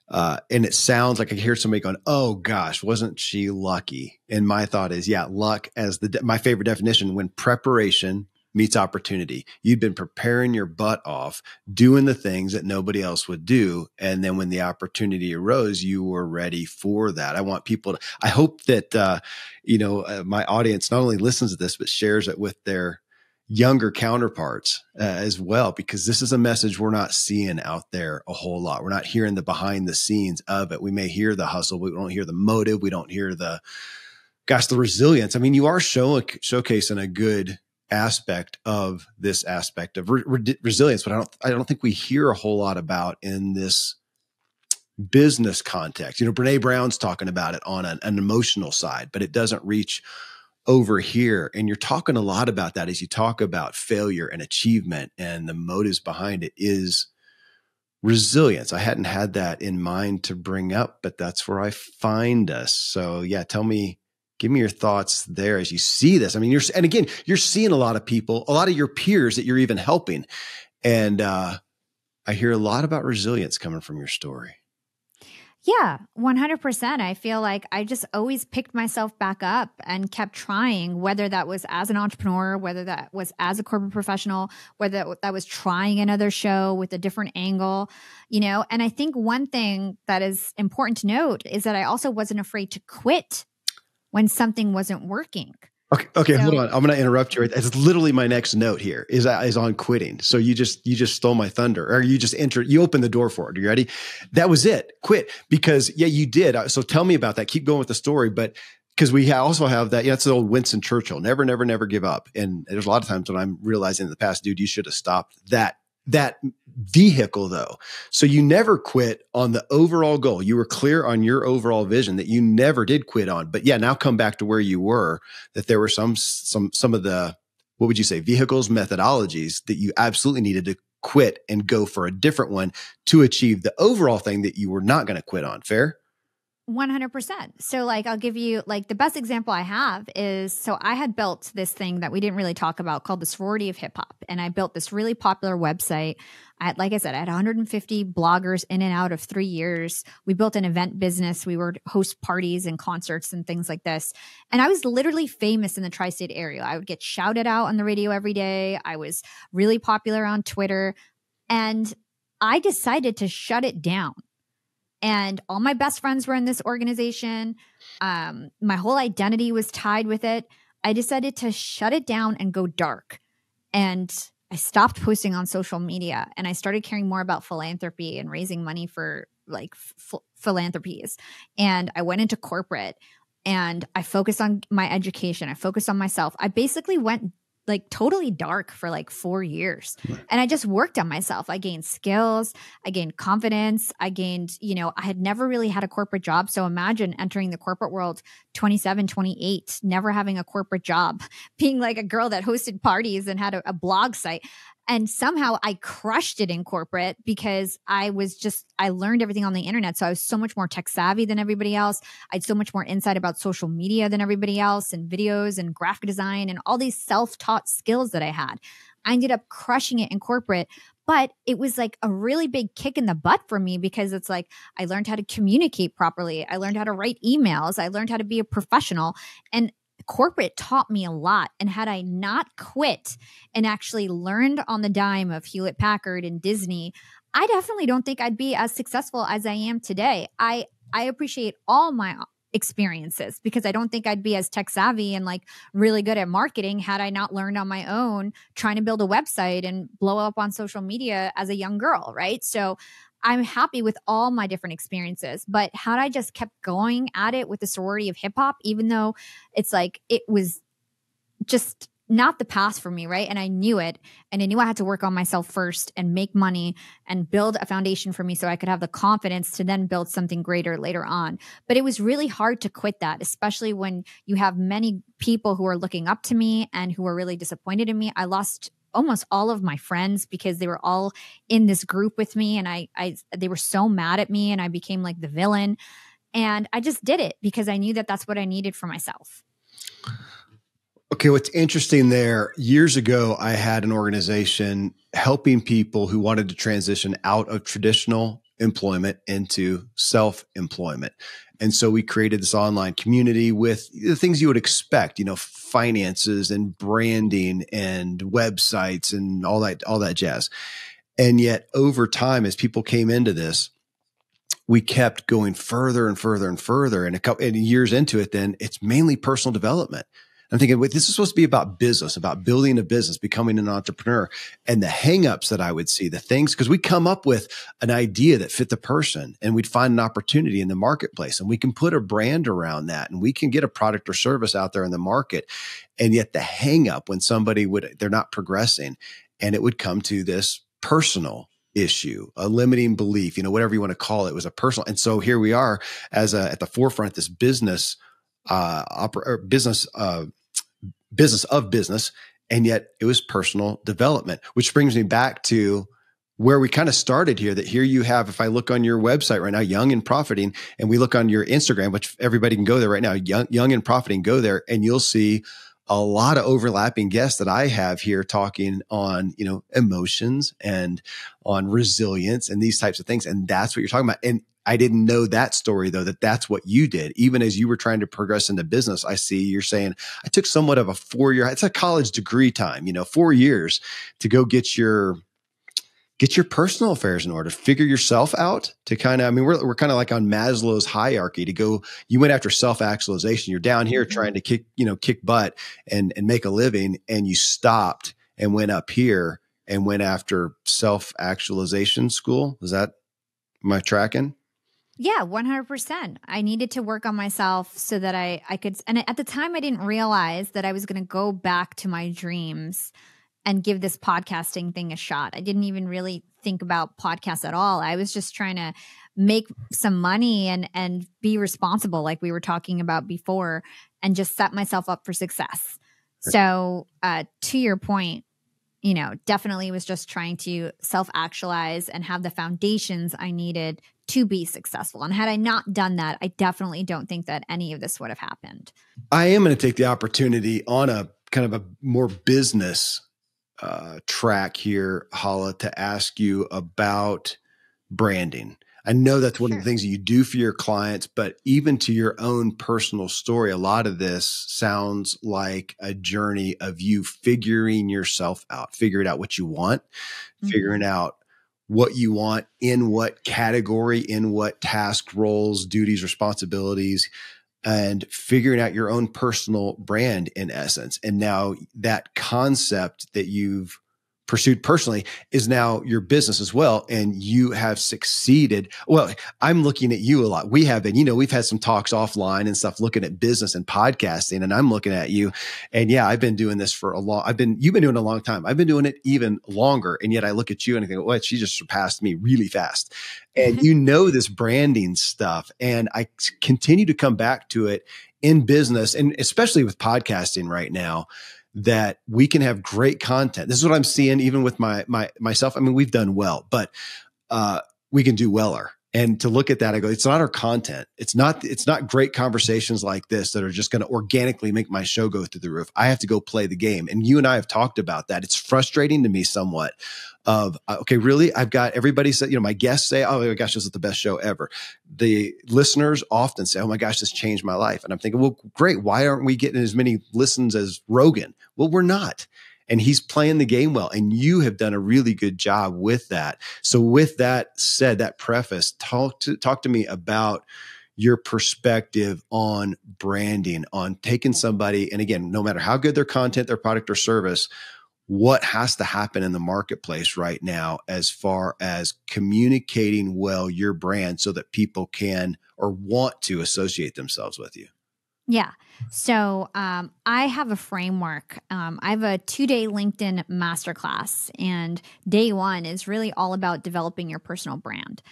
And it sounds like I hear somebody going, oh gosh, wasn't she lucky? And my thought is, yeah, luck as my favorite definition, when preparation meets opportunity. You'd been preparing your butt off, doing the things that nobody else would do. And then when the opportunity arose, you were ready for that. I hope that, my audience not only listens to this, but shares it with their younger counterparts as well, because this is a message we're not seeing out there a whole lot. We're not hearing the behind the scenes of it. We may hear the hustle, but we don't hear the motive. We don't hear the resilience. I mean, you are showcasing a good aspect of this aspect of resilience, but I don't think we hear a whole lot about in this business context. Brene Brown's talking about it on an emotional side, but it doesn't reach over here. And you're talking a lot about that as you talk about failure and achievement, and the motives behind it is resilience. I hadn't had that in mind to bring up, but that's where I find us. So yeah, give me your thoughts there as you see this. I mean, you're seeing a lot of people, a lot of your peers that you're even helping. And I hear a lot about resilience coming from your story. Yeah, 100%. I feel like I just always picked myself back up and kept trying, whether that was as an entrepreneur, whether that was as a corporate professional, whether that was trying another show with a different angle, And I think one thing that is important to note is that I also wasn't afraid to quit when something wasn't working. Okay, hold on. I'm going to interrupt you. It's literally my next note here is on quitting. So you just stole my thunder, or you opened the door for it. Are you ready? That was it. Quit. Because yeah, you did. So tell me about that. Keep going with the story, but because we also have that. Yeah, it's the old Winston Churchill. Never, never, never give up. And there's a lot of times when I'm realizing in the past, dude, you should have stopped that vehicle though. So you never quit on the overall goal. You were clear on your overall vision that you never did quit on. But yeah, now come back to where you were, that there were some of the, what would you say, vehicles, methodologies that you absolutely needed to quit and go for a different one to achieve the overall thing that you were not going to quit on. Fair? 100%. So I'll give you the best example I have is, so I had built this thing that we didn't really talk about called the Sorority of Hip Hop. And I built this really popular website. Like I said, I had 150 bloggers in and out of 3 years. We built an event business. We would host parties and concerts and things like this. And I was literally famous in the tri-state area. I would get shouted out on the radio every day. I was really popular on Twitter. And I decided to shut it down. And all my best friends were in this organization. My whole identity was tied with it. I decided to shut it down and go dark. And I stopped posting on social media, and I started caring more about philanthropy and raising money for philanthropies. And I went into corporate, and I focused on my education. I focused on myself. I basically went totally dark for 4 years. And I just worked on myself. I gained skills. I gained confidence. I gained, I had never really had a corporate job. So imagine entering the corporate world, 27, 28, never having a corporate job, being a girl that hosted parties and had a blog site. And somehow I crushed it in corporate because I learned everything on the internet. So I was so much more tech savvy than everybody else. I had so much more insight about social media than everybody else, and videos and graphic design and all these self-taught skills that I had. I ended up crushing it in corporate, but it was a really big kick in the butt for me because it's I learned how to communicate properly. I learned how to write emails. I learned how to be a professional, and corporate taught me a lot. And had I not quit and actually learned on the dime of Hewlett Packard and Disney, I definitely don't think I'd be as successful as I am today. I appreciate all my experiences, because I don't think I'd be as tech savvy and like really good at marketing had I not learned on my own trying to build a website and blow up on social media as a young girl, right? So I'm happy with all my different experiences. But had I just kept going at it with the sorority of hip hop, even though it's like it was just not the path for me, right? And I knew it. And I knew I had to work on myself first and make money and build a foundation for me so I could have the confidence to then build something greater later on. But it was really hard to quit that, especially when you have many people who are looking up to me and who are really disappointed in me. I lost almost all of my friends because they were all in this group with me, and they were so mad at me, and I became like the villain. And I just did it because I knew that that's what I needed for myself. Okay, what's interesting there, years ago, I had an organization helping people who wanted to transition out of traditional employment into self-employment. And so we created this online community with the things you would expect, finances and branding and websites and all that jazz. And yet over time, as people came into this, we kept going further and further and further. And and years into it, then it's mainly personal development. I'm thinking, wait, this is supposed to be about business, about building a business, becoming an entrepreneur. And the hangups that I would see, the things, because we come up with an idea that fit the person and we'd find an opportunity in the marketplace and we can put a brand around that and we can get a product or service out there in the market. And yet the hangup when they're not progressing, and it would come to this personal issue, a limiting belief, whatever you want to call it, was a personal. And so here we are at the forefront, this business of business. And yet it was personal development, which brings me back to where we kind of started here, that here you have, if I look on your website right now, Young and Profiting, and we look on your Instagram, which everybody can go there right now, Young and Profiting, go there and you'll see a lot of overlapping guests that I have here talking on, emotions and on resilience and these types of things. And that's what you're talking about. And I didn't know that story though, that's what you did. Even as you were trying to progress into business, I see you're saying, I took somewhat of a 4-year, it's a college degree time, 4 years to go get your personal affairs in order, figure yourself out, to kind of, we're kind of like on Maslow's hierarchy to go, you went after self-actualization. You're down here trying to kick butt and make a living. And you stopped and went up here and went after self-actualization school. Am I tracking? Yeah, 100%. I needed to work on myself so that I could, and at the time I didn't realize that I was going to go back to my dreams and give this podcasting thing a shot. I didn't even really think about podcasts at all. I was just trying to make some money and be responsible, like we were talking about before, and just set myself up for success. So to your point, definitely was just trying to self-actualize and have the foundations I needed to be successful. And had I not done that, I definitely don't think that any of this would have happened. I am going to take the opportunity on a kind of a more business track here, Hala, to ask you about branding. I know that's one of the things that you do for your clients, but even to your own personal story, a lot of this sounds like a journey of you figuring yourself out, figuring out what you want, figuring out what you want in what category, in what task roles, duties, responsibilities, and figuring out your own personal brand in essence. And now that concept that you've pursued personally is now your business as well. And you have succeeded. Well, I'm looking at you a lot. We have been, we've had some talks offline and stuff looking at business and podcasting, and I'm looking at you. And yeah, I've been doing this for you've been doing it a long time. I've been doing it even longer. And yet I look at you and I think, well, she just surpassed me really fast. And this branding stuff. And I continue to come back to it in business, and especially with podcasting right now, that we can have great content. This is what I'm seeing even with myself. We've done well, but we can do weller. And to look at that, I go, it's not our content. It's not great conversations like this that are just going to organically make my show go through the roof. I have to go play the game. And you and I have talked about that. It's frustrating to me somewhat of, okay, really? I've got everybody say, my guests say, oh my gosh, this is the best show ever. The listeners often say, oh my gosh, this changed my life. And I'm thinking, well, great. Why aren't we getting as many listens as Rogan? Well, we're not. And he's playing the game well. And you have done a really good job with that. So with that said, that preface, talk to me about your perspective on branding, on taking somebody, and again, no matter how good their content, their product or service, what has to happen in the marketplace right now as far as communicating well your brand so that people can or want to associate themselves with you? Yeah. So I have a framework. I have a 2-day LinkedIn masterclass, and day one is really all about developing your personal brand.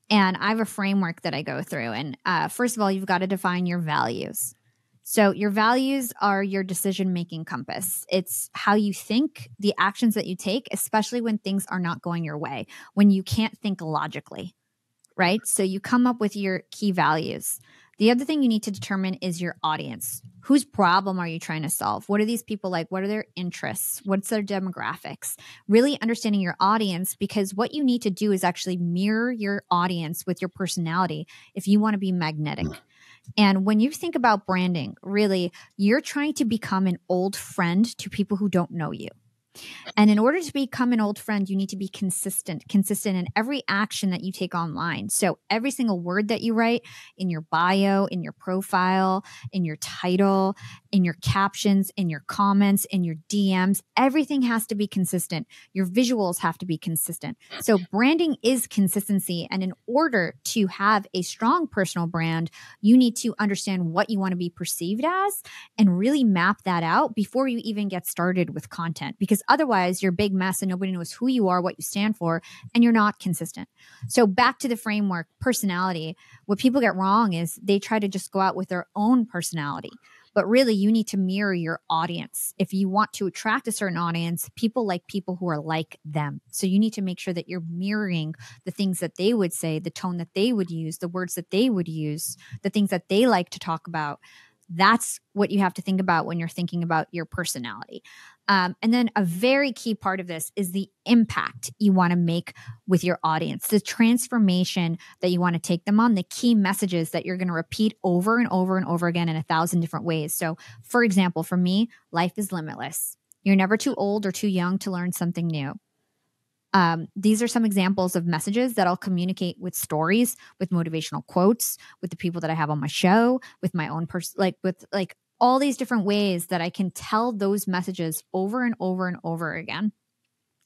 And I have a framework that I go through. And first of all, you've got to define your values. So your values are your decision-making compass. It's how you think, the actions that you take, especially when things are not going your way, when you can't think logically, right? So you come up with your key values. The other thing you need to determine is your audience. Whose problem are you trying to solve? What are these people like? What are their interests? What's their demographics? Really understanding your audience, because what you need to do is actually mirror your audience with your personality if you want to be magnetic. And when you think about branding, really, you're trying to become an old friend to people who don't know you. And in order to become an old friend, you need to be consistent in every action that you take online. So every single word that you write in your bio, in your profile, in your title, in your captions, in your comments, in your DMs, everything has to be consistent. Your visuals have to be consistent. So branding is consistency. And in order to have a strong personal brand, you need to understand what you want to be perceived as and really map that out before you even get started with content. Because otherwise, you're a big mess and nobody knows who you are, what you stand for, and you're not consistent. So back to the framework, personality, what people get wrong is they try to just go out with their own personality. But really, you need to mirror your audience. If you want to attract a certain audience, people like people who are like them. So you need to make sure that you're mirroring the things that they would say, the tone that they would use, the words that they would use, the things that they like to talk about. That's what you have to think about when you're thinking about your personality. And then a very key part of this is the impact you want to make with your audience, the transformation that you want to take them on, the key messages that you're going to repeat over and over and over again in 1,000 different ways. So, for example, for me, life is limitless. You're never too old or too young to learn something new. These are some examples of messages that I'll communicate with stories, with motivational quotes, with the people that I have on my show, with my own with all these different ways that I can tell those messages over and over and over again.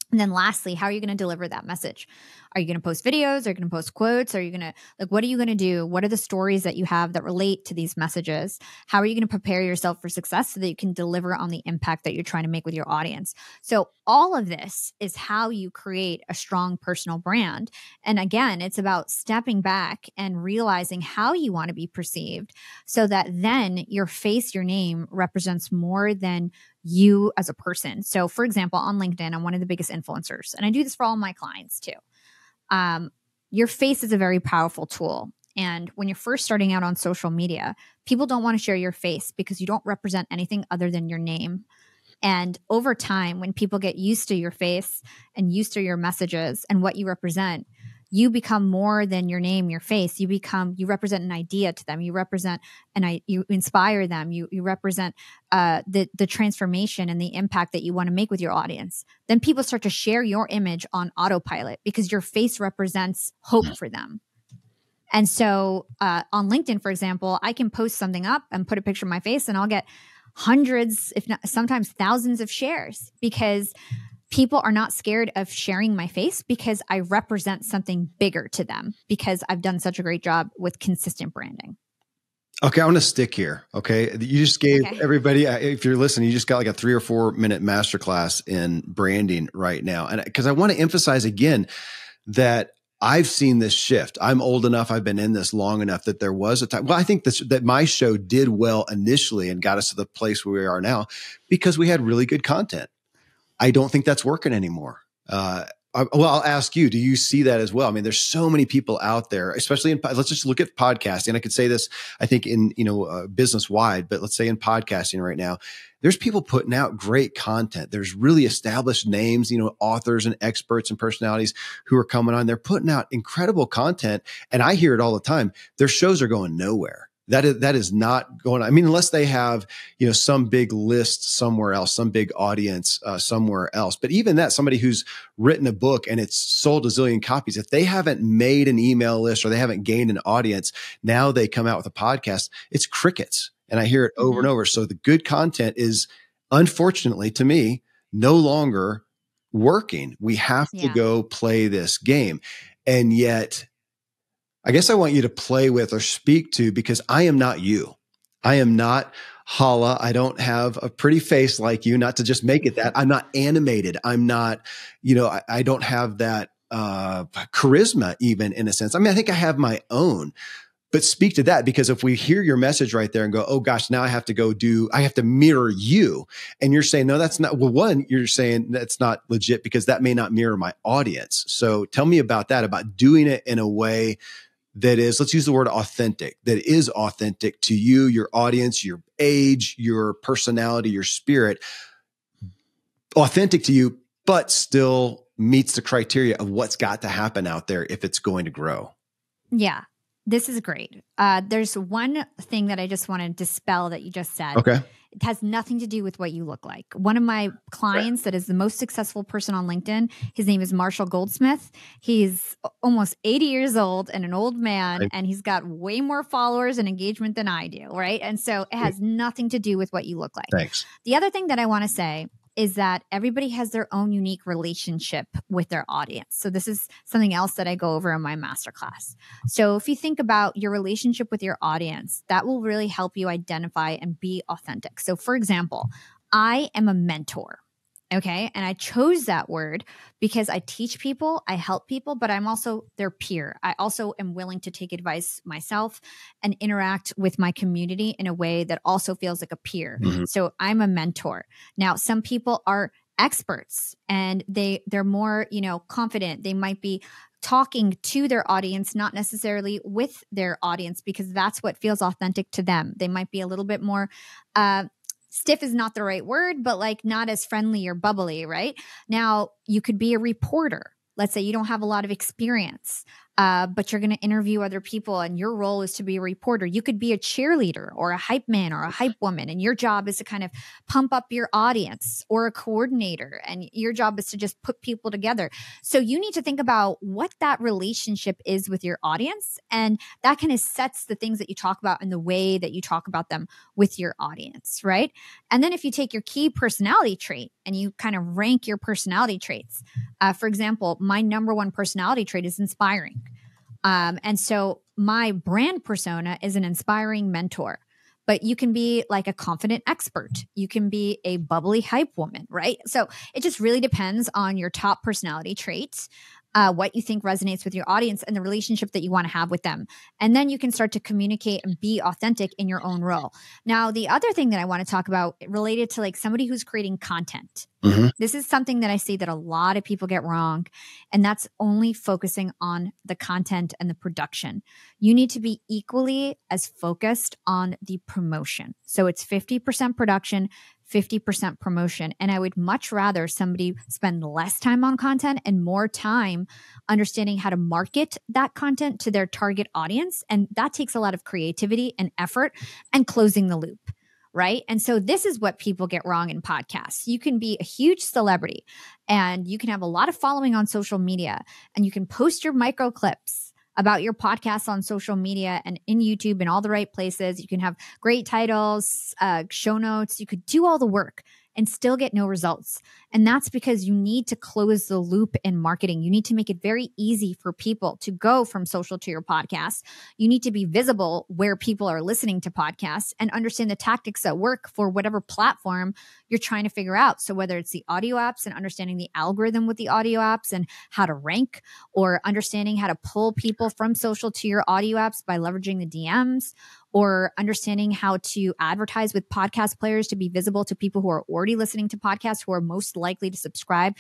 And then lastly, how are you going to deliver that message? Are you going to post videos? Are you going to post quotes? Are you going to, what are you going to do? What are the stories that you have that relate to these messages? How are you going to prepare yourself for success so that you can deliver on the impact that you're trying to make with your audience? So all of this is how you create a strong personal brand. And again, it's about stepping back and realizing how you want to be perceived so that then your face, your name represents more than you as a person. So for example, on LinkedIn, I'm one of the biggest influencers, and I do this for all my clients too. Your face is a very powerful tool. And when you're first starting out on social media, people don't want to share your face because you don't represent anything other than your name. And over time, when people get used to your face and used to your messages and what you represent, you become more than your name, your face. You represent an idea to them. You represent you inspire them. You represent the transformation and the impact that you want to make with your audience. Then people start to share your image on autopilot because your face represents hope for them. And so on LinkedIn, for example, I can post something up and put a picture of my face and I'll get hundreds, if not sometimes thousands of shares because people are not scared of sharing my face because I represent something bigger to them because I've done such a great job with consistent branding. Okay, I want to stick here. Okay. You just gave everybody, if you're listening, you just got like a 3 or 4 minute masterclass in branding right now. And because I want to emphasize again that I've seen this shift. I'm old enough. I've been in this long enough that there was a time. Well, I think that my show did well initially and got us to the place where we are now because we had really good content. I don't think that's working anymore. I'll ask you, do you see that as well? I mean, there's so many people out there, especially let's just look at podcasting. I could say this, I think in, business wide, but let's say in podcasting right now, there's people putting out great content. There's really established names, authors and experts and personalities who are coming on. They're putting out incredible content. And I hear it all the time. Their shows are going nowhere. That is not going on. I mean, unless they have, some big list somewhere else, some big audience somewhere else. But even that, somebody who's written a book and it's sold a zillion copies, if they haven't made an email list or they haven't gained an audience, now they come out with a podcast, it's crickets. And I hear it over and over. So the good content is, unfortunately to me, no longer working. We have to go play this game. And yet, I guess I want you to play with or speak to, because I am not you. I am not Hala. I don't have a pretty face like you, not to just make it that. I'm not animated. I'm not, I don't have that charisma even, in a sense. I mean, I think I have my own, but speak to that, because if we hear your message right there and go, oh gosh, now I have to mirror you. And you're saying, no, that's not, well, one, you're saying that's not legit because that may not mirror my audience. So tell me about that, about doing it in a way that is, let's use the word authentic, that is authentic to you, your audience, your age, your personality, your spirit, authentic to you, but still meets the criteria of what's got to happen out there if it's going to grow. Yeah, this is great. There's one thing that I just want to dispel that you just said. Okay. It has nothing to do with what you look like. One of my clients that is the most successful person on LinkedIn, his name is Marshall Goldsmith. He's almost 80 years old and an old man, and he's got way more followers and engagement than I do, right? And so it has nothing to do with what you look like. Thanks. The other thing that I want to say is that everybody has their own unique relationship with their audience. So this is something else that I go over in my masterclass. So if you think about your relationship with your audience, that will really help you identify and be authentic. So for example, I am a mentor. Okay. And I chose that word because I teach people, I help people, but I'm also their peer. I also am willing to take advice myself and interact with my community in a way that also feels like a peer. Mm-hmm. So I'm a mentor. Now, some people are experts and they're more, confident. They might be talking to their audience, not necessarily with their audience, because that's what feels authentic to them. They might be a little bit more, stiff is not the right word, but like not as friendly or bubbly, right? Now, you could be a reporter. Let's say you don't have a lot of experience, but you're going to interview other people and your role is to be a reporter. You could be a cheerleader or a hype man or a hype woman, and your job is to kind of pump up your audience, or a coordinator, and your job is to just put people together. So you need to think about what that relationship is with your audience, and that kind of sets the things that you talk about and the way that you talk about them with your audience, right? And then if you take your key personality trait and you kind of rank your personality traits, for example, my number one personality trait is inspiring. And so my brand persona is an inspiring mentor, but you can be like a confident expert. You can be a bubbly hype woman, right? So it just really depends on your top personality traits, what you think resonates with your audience and the relationship that you want to have with them. And then you can start to communicate and be authentic in your own role. Now, the other thing that I want to talk about related to like somebody who's creating content. Mm-hmm. This is something that I see that a lot of people get wrong, and that's only focusing on the content and the production. You need to be equally as focused on the promotion. So it's 50% production, 50% promotion. And I would much rather somebody spend less time on content and more time understanding how to market that content to their target audience. And that takes a lot of creativity and effort and closing the loop. Right. And so this is what people get wrong in podcasts. You can be a huge celebrity and you can have a lot of following on social media, and you can post your micro clips about your podcast on social media and in YouTube and all the right places. You can have great titles, show notes. You could do all the work and still get no results. And that's because you need to close the loop in marketing. You need to make it very easy for people to go from social to your podcast. You need to be visible where people are listening to podcasts and understand the tactics that work for whatever platform you're trying to figure out. So whether it's the audio apps and understanding the algorithm with the audio apps and how to rank, or understanding how to pull people from social to your audio apps by leveraging the DMs, or understanding how to advertise with podcast players to be visible to people who are already listening to podcasts, who are most likely to subscribe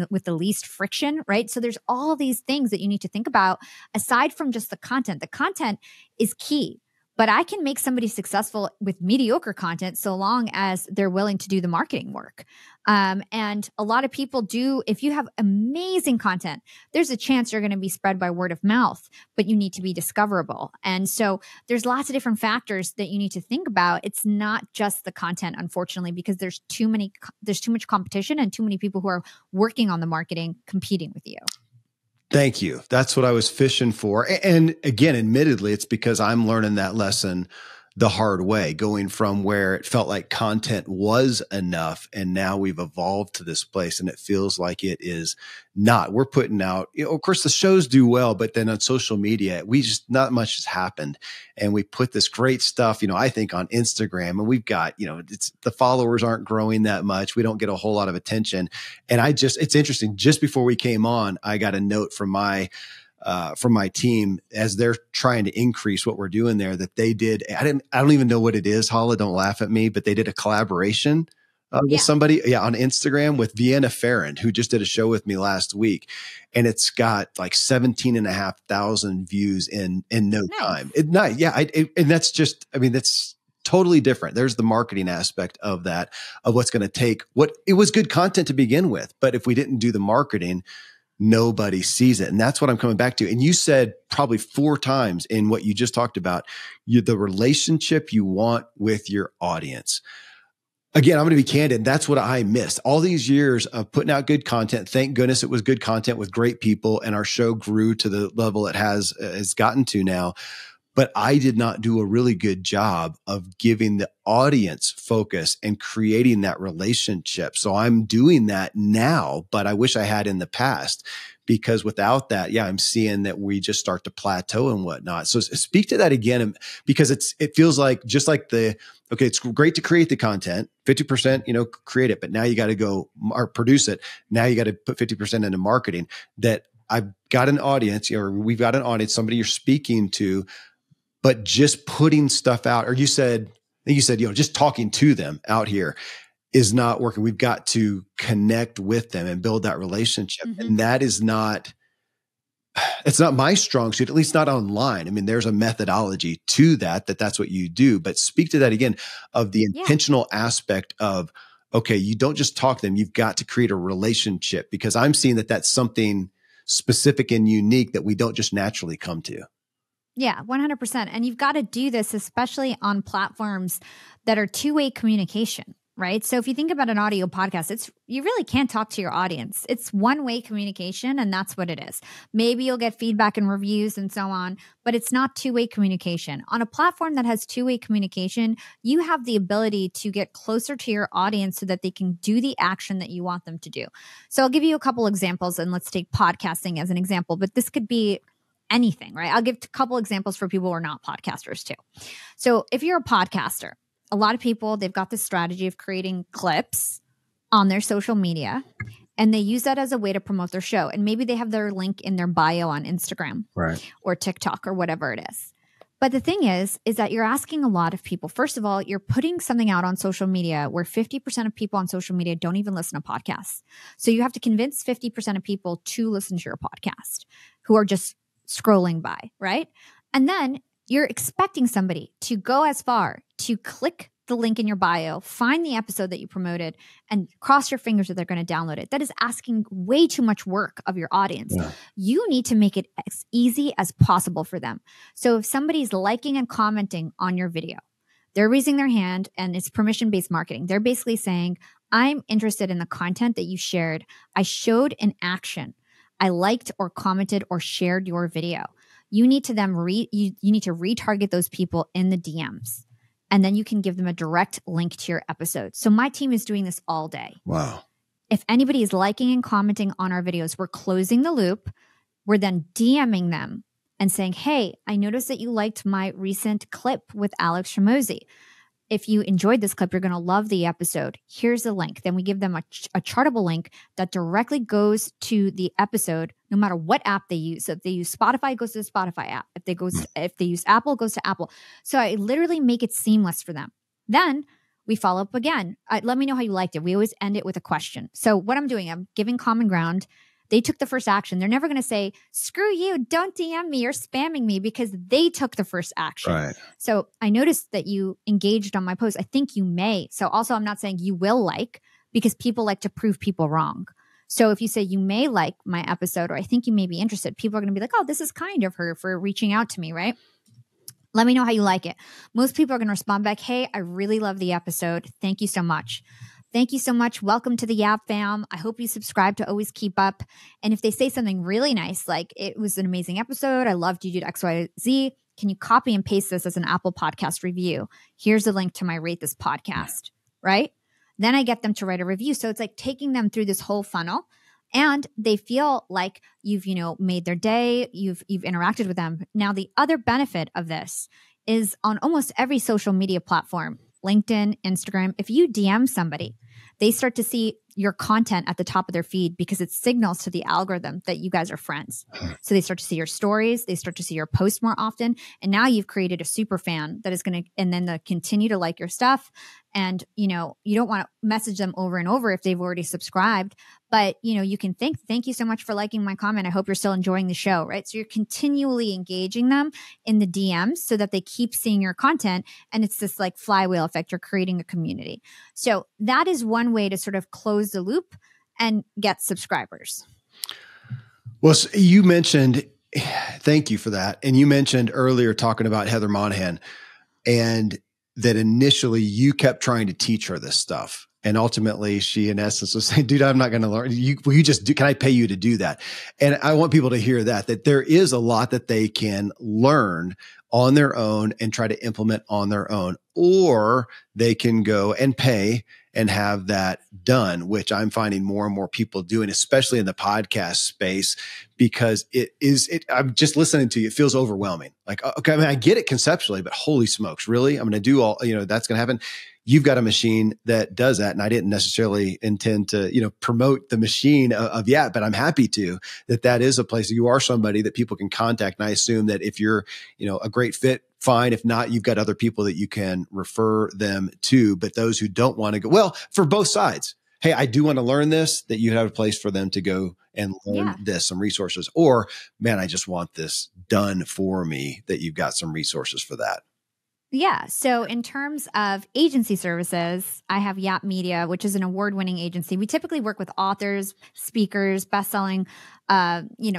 with the least friction, right? So there's all these things that you need to think about aside from just the content. The content is key, But I can make somebody successful with mediocre content so long as they're willing to do the marketing work. And a lot of people do, if you have amazing content, there's a chance you're going to be spread by word of mouth, but you need to be discoverable. And so there's lots of different factors that you need to think about. It's not just the content, unfortunately, because there's too much competition and too many people who are working on the marketing competing with you. Thank you. That's what I was fishing for. And again, admittedly, it's because I'm learning that lesson the hard way, going from where it felt like content was enough. And now we've evolved to this place and it feels like it is not. We're putting out, of course, the shows do well, but then on social media, not much has happened. And we put this great stuff, I think on Instagram, and we've got, the followers aren't growing that much. We don't get a whole lot of attention. And it's interesting. Just before we came on, I got a note from my team as they're trying to increase what we're doing there, that they did. I don't even know what it is. Hala, don't laugh at me, but they did a collaboration with somebody on Instagram with Vienna Farron, who just did a show with me last week. And it's got like 17,500 views in no time. And that's just, that's totally different. There's the marketing aspect of that, of what's going to take it was good content to begin with. But if we didn't do the marketing, nobody sees it. And that's what I'm coming back to. And you said probably 4 times in what you just talked about, the relationship you want with your audience. Again, I'm going to be candid. That's what I missed. All these years of putting out good content. Thank goodness it was good content with great people, and our show grew to the level it has gotten to now. But I did not do a really good job of giving the audience focus and creating that relationship. So I'm doing that now, but I wish I had in the past, because without that, I'm seeing that we just start to plateau and whatnot. So speak to that again, because it feels like just like it's great to create the content, 50%, create it, but now you got to go or produce it. Now you got to put 50% into marketing. That I've got an audience, or we've got an audience, somebody you're speaking to, but just putting stuff out, or you said, just talking to them out here is not working. We've got to connect with them and build that relationship. Mm-hmm. And that is it's not my strong suit, at least not online. There's a methodology to that's what you do, but speak to that again, of the intentional aspect of, okay, you don't just talk to them, you've got to create a relationship, because I'm seeing that that's something specific and unique that we don't just naturally come to. Yeah, 100%. And you've got to do this, especially on platforms that are two-way communication, right? So if you think about an audio podcast, you really can't talk to your audience. It's one-way communication, and that's what it is. Maybe you'll get feedback and reviews and so on, but it's not two-way communication. On a platform that has two-way communication, you have the ability to get closer to your audience so that they can do the action that you want them to do. So I'll give you a couple examples, and let's take podcasting as an example, but this could be anything, right? I'll give a couple examples for people who are not podcasters too. So if you're a podcaster, a lot of people, they've got this strategy of creating clips on their social media, and they use that as a way to promote their show. And maybe they have their link in their bio on Instagram, right, or TikTok or whatever it is. But the thing is that you're asking a lot of people. First of all, you're putting something out on social media where 50% of people on social media don't even listen to podcasts. So you have to convince 50% of people to listen to your podcast who are just scrolling by, right? And then you're expecting somebody to go as far to click the link in your bio, find the episode that you promoted, and cross your fingers that they're going to download it. That is asking way too much work of your audience. Yeah. You need to make it as easy as possible for them. So if somebody's liking and commenting on your video, they're raising their hand, and it's permission-based marketing. They're basically saying, I'm interested in the content that you shared. I showed an action. I liked or commented or shared your video. You need to you need to retarget those people in the DMs, and then you can give them a direct link to your episode. So my team is doing this all day. Wow. If anybody is liking and commenting on our videos, we're closing the loop. We're then DMing them and saying, hey, I noticed that you liked my recent clip with Alex Shimozy. If you enjoyed this clip, you're going to love the episode. Here's the link. Then we give them a chartable link that directly goes to the episode, no matter what app they use. So if they use Spotify, it goes to the Spotify app. If they use Apple, it goes to Apple. So I literally make it seamless for them. Then we follow up again. Let me know how you liked it. We always end it with a question. So what I'm doing, I'm giving common ground, They took the first action. They're never going to say, screw you, don't DM me, you're spamming me, because they took the first action. Right. So I noticed that you engaged on my post. I think you may. So also, I'm not saying you will like, because people like to prove people wrong. So if you say you may like my episode, or I think you may be interested, people are going to be like, oh, this is kind of her for reaching out to me, right? Let me know how you like it. Most people are going to respond back, hey, I really love the episode. Thank you so much. Thank you so much. Welcome to the Yap fam. I hope you subscribe to always keep up. And if they say something really nice, like it was an amazing episode, I loved you did XYZ, can you copy and paste this as an Apple podcast review? Here's a link to my Rate This podcast, right? Then I get them to write a review. So it's like taking them through this whole funnel, and they feel like you've, made their day, you've interacted with them. Now, the other benefit of this is on almost every social media platform, LinkedIn, Instagram, if you DM somebody, they start to see your content at the top of their feed, because it signals to the algorithm that you guys are friends. So they start to see your stories, they start to see your posts more often. And now you've created a super fan that is going to, and then they'll continue to like your stuff. And, you don't want to message them over and over if they've already subscribed, but, you can thank you so much for liking my comment. I hope you're still enjoying the show, right? So you're continually engaging them in the DMs so that they keep seeing your content. And it's this like flywheel effect. You're creating a community. So that is one way to sort of close the loop and get subscribers. Well, so you mentioned, thank you for that. And you mentioned earlier talking about Heather Monahan, and that initially you kept trying to teach her this stuff. And ultimately she, in essence, was saying, dude, I'm not going to learn. Will you just do, can I pay you to do that? And I want people to hear that there is a lot that they can learn on their own and try to implement on their own, or they can go and pay and have that done, which I'm finding more and more people doing, especially in the podcast space, because I'm just listening to you. It feels overwhelming. Like, okay, I mean, I get it conceptually, but holy smokes, really? I'm going to do all, that's going to happen. You've got a machine that does that. And I didn't necessarily intend to, promote the machine of Yap, but I'm happy to, that is a place you are somebody that people can contact. And I assume that if you're, a great fit, fine. If not, you've got other people that you can refer them to. But those who don't want to go, well, for both sides, hey, I do want to learn this, that you have a place for them to go and learn this, some resources, or man, I just want this done for me, that you've got some resources for that. Yeah. So in terms of agency services, I have Yap Media, which is an award-winning agency. We typically work with authors, speakers, best-selling,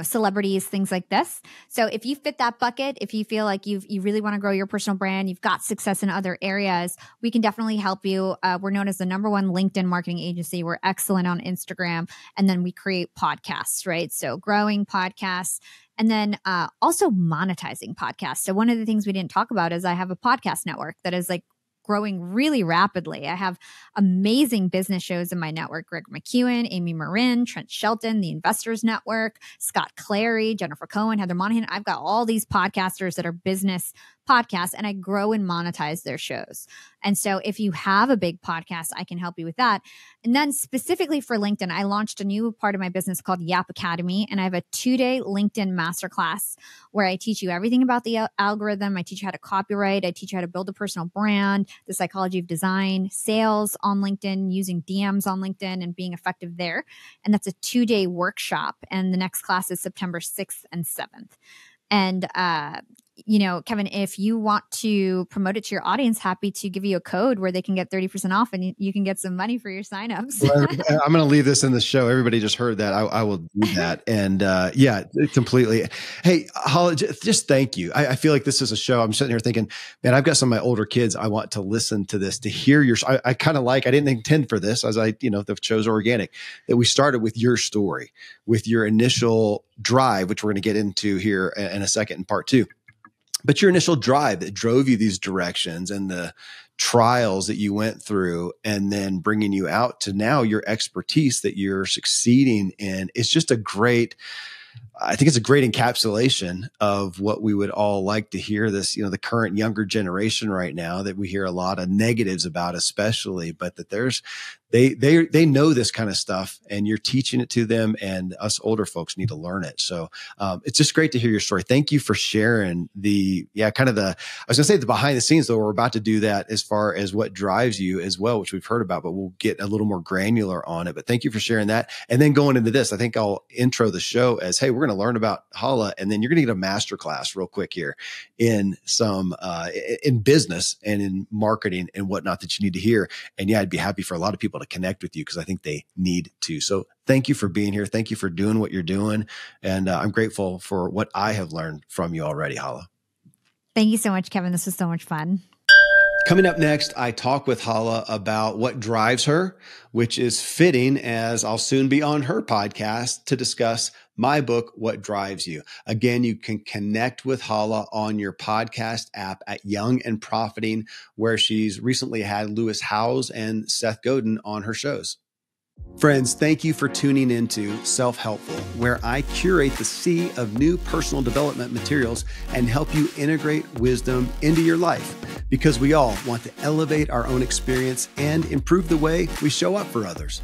celebrities, things like this. So if you fit that bucket, if you feel like you really want to grow your personal brand, you've got success in other areas, we can definitely help you. We're known as the #1 LinkedIn marketing agency. We're excellent on Instagram. And then we create podcasts, right? So growing podcasts. And then also monetizing podcasts. So one of the things we didn't talk about is I have a podcast network that is like growing really rapidly. I have amazing business shows in my network: Greg McEwen, Amy Marin, Trent Shelton, the Investors Network, Scott Clary, Jennifer Cohen, Heather Monahan. I've got all these podcasters that are business podcasts, and I grow and monetize their shows. And so if you have a big podcast, I can help you with that. And then specifically for LinkedIn, I launched a new part of my business called Yap Academy. And I have a 2-day LinkedIn masterclass where I teach you everything about the algorithm. I teach you how to copyright. I teach you how to build a personal brand, the psychology of design, sales on LinkedIn, using DMs on LinkedIn and being effective there. And that's a 2-day workshop. And the next class is September 6th and 7th. And, Kevin, if you want to promote it to your audience, happy to give you a code where they can get 30% off and you can get some money for your signups. Well, I'm going to leave this in the show. Everybody just heard that. I will do that. And completely. Hey, Hala, just thank you. I feel like this is a show. I'm sitting here thinking, man, I've got some of my older kids. I want to listen to this, to hear your, I kind of like, I didn't intend for this, as the show's organic, that we started with your story, with your initial drive, which we're going to get into here in a second in part 2. But your initial drive that drove you these directions, and the trials that you went through, and then bringing you out to now your expertise that you're succeeding in, is just a great I think it's a great encapsulation of what we would all like to hear this, the current younger generation right now that we hear a lot of negatives about, especially, but that they know this kind of stuff and you're teaching it to them, and us older folks need to learn it. So, it's just great to hear your story. Thank you for sharing I was going to say the behind the scenes, though. We're about to do that as far as what drives you as well, which we've heard about, but we'll get a little more granular on it. But thank you for sharing that. And then going into this, I think I'll intro the show as, hey, we're going to learn about Hala, and then you're going to get a masterclass real quick here in some, in business and in marketing and whatnot that you need to hear. And yeah, I'd be happy for a lot of people to connect with you because I think they need to. So thank you for being here. Thank you for doing what you're doing. And I'm grateful for what I have learned from you already, Hala. Thank you so much, Kevin. This was so much fun. Coming up next, I talk with Hala about what drives her, which is fitting as I'll soon be on her podcast to discuss my book, What Drives You. Again, you can connect with Hala on your podcast app at Young and Profiting, where she's recently had Lewis Howes and Seth Godin on her shows. Friends, thank you for tuning into SelfHelpful, where I curate the sea of new personal development materials and help you integrate wisdom into your life, because we all want to elevate our own experience and improve the way we show up for others.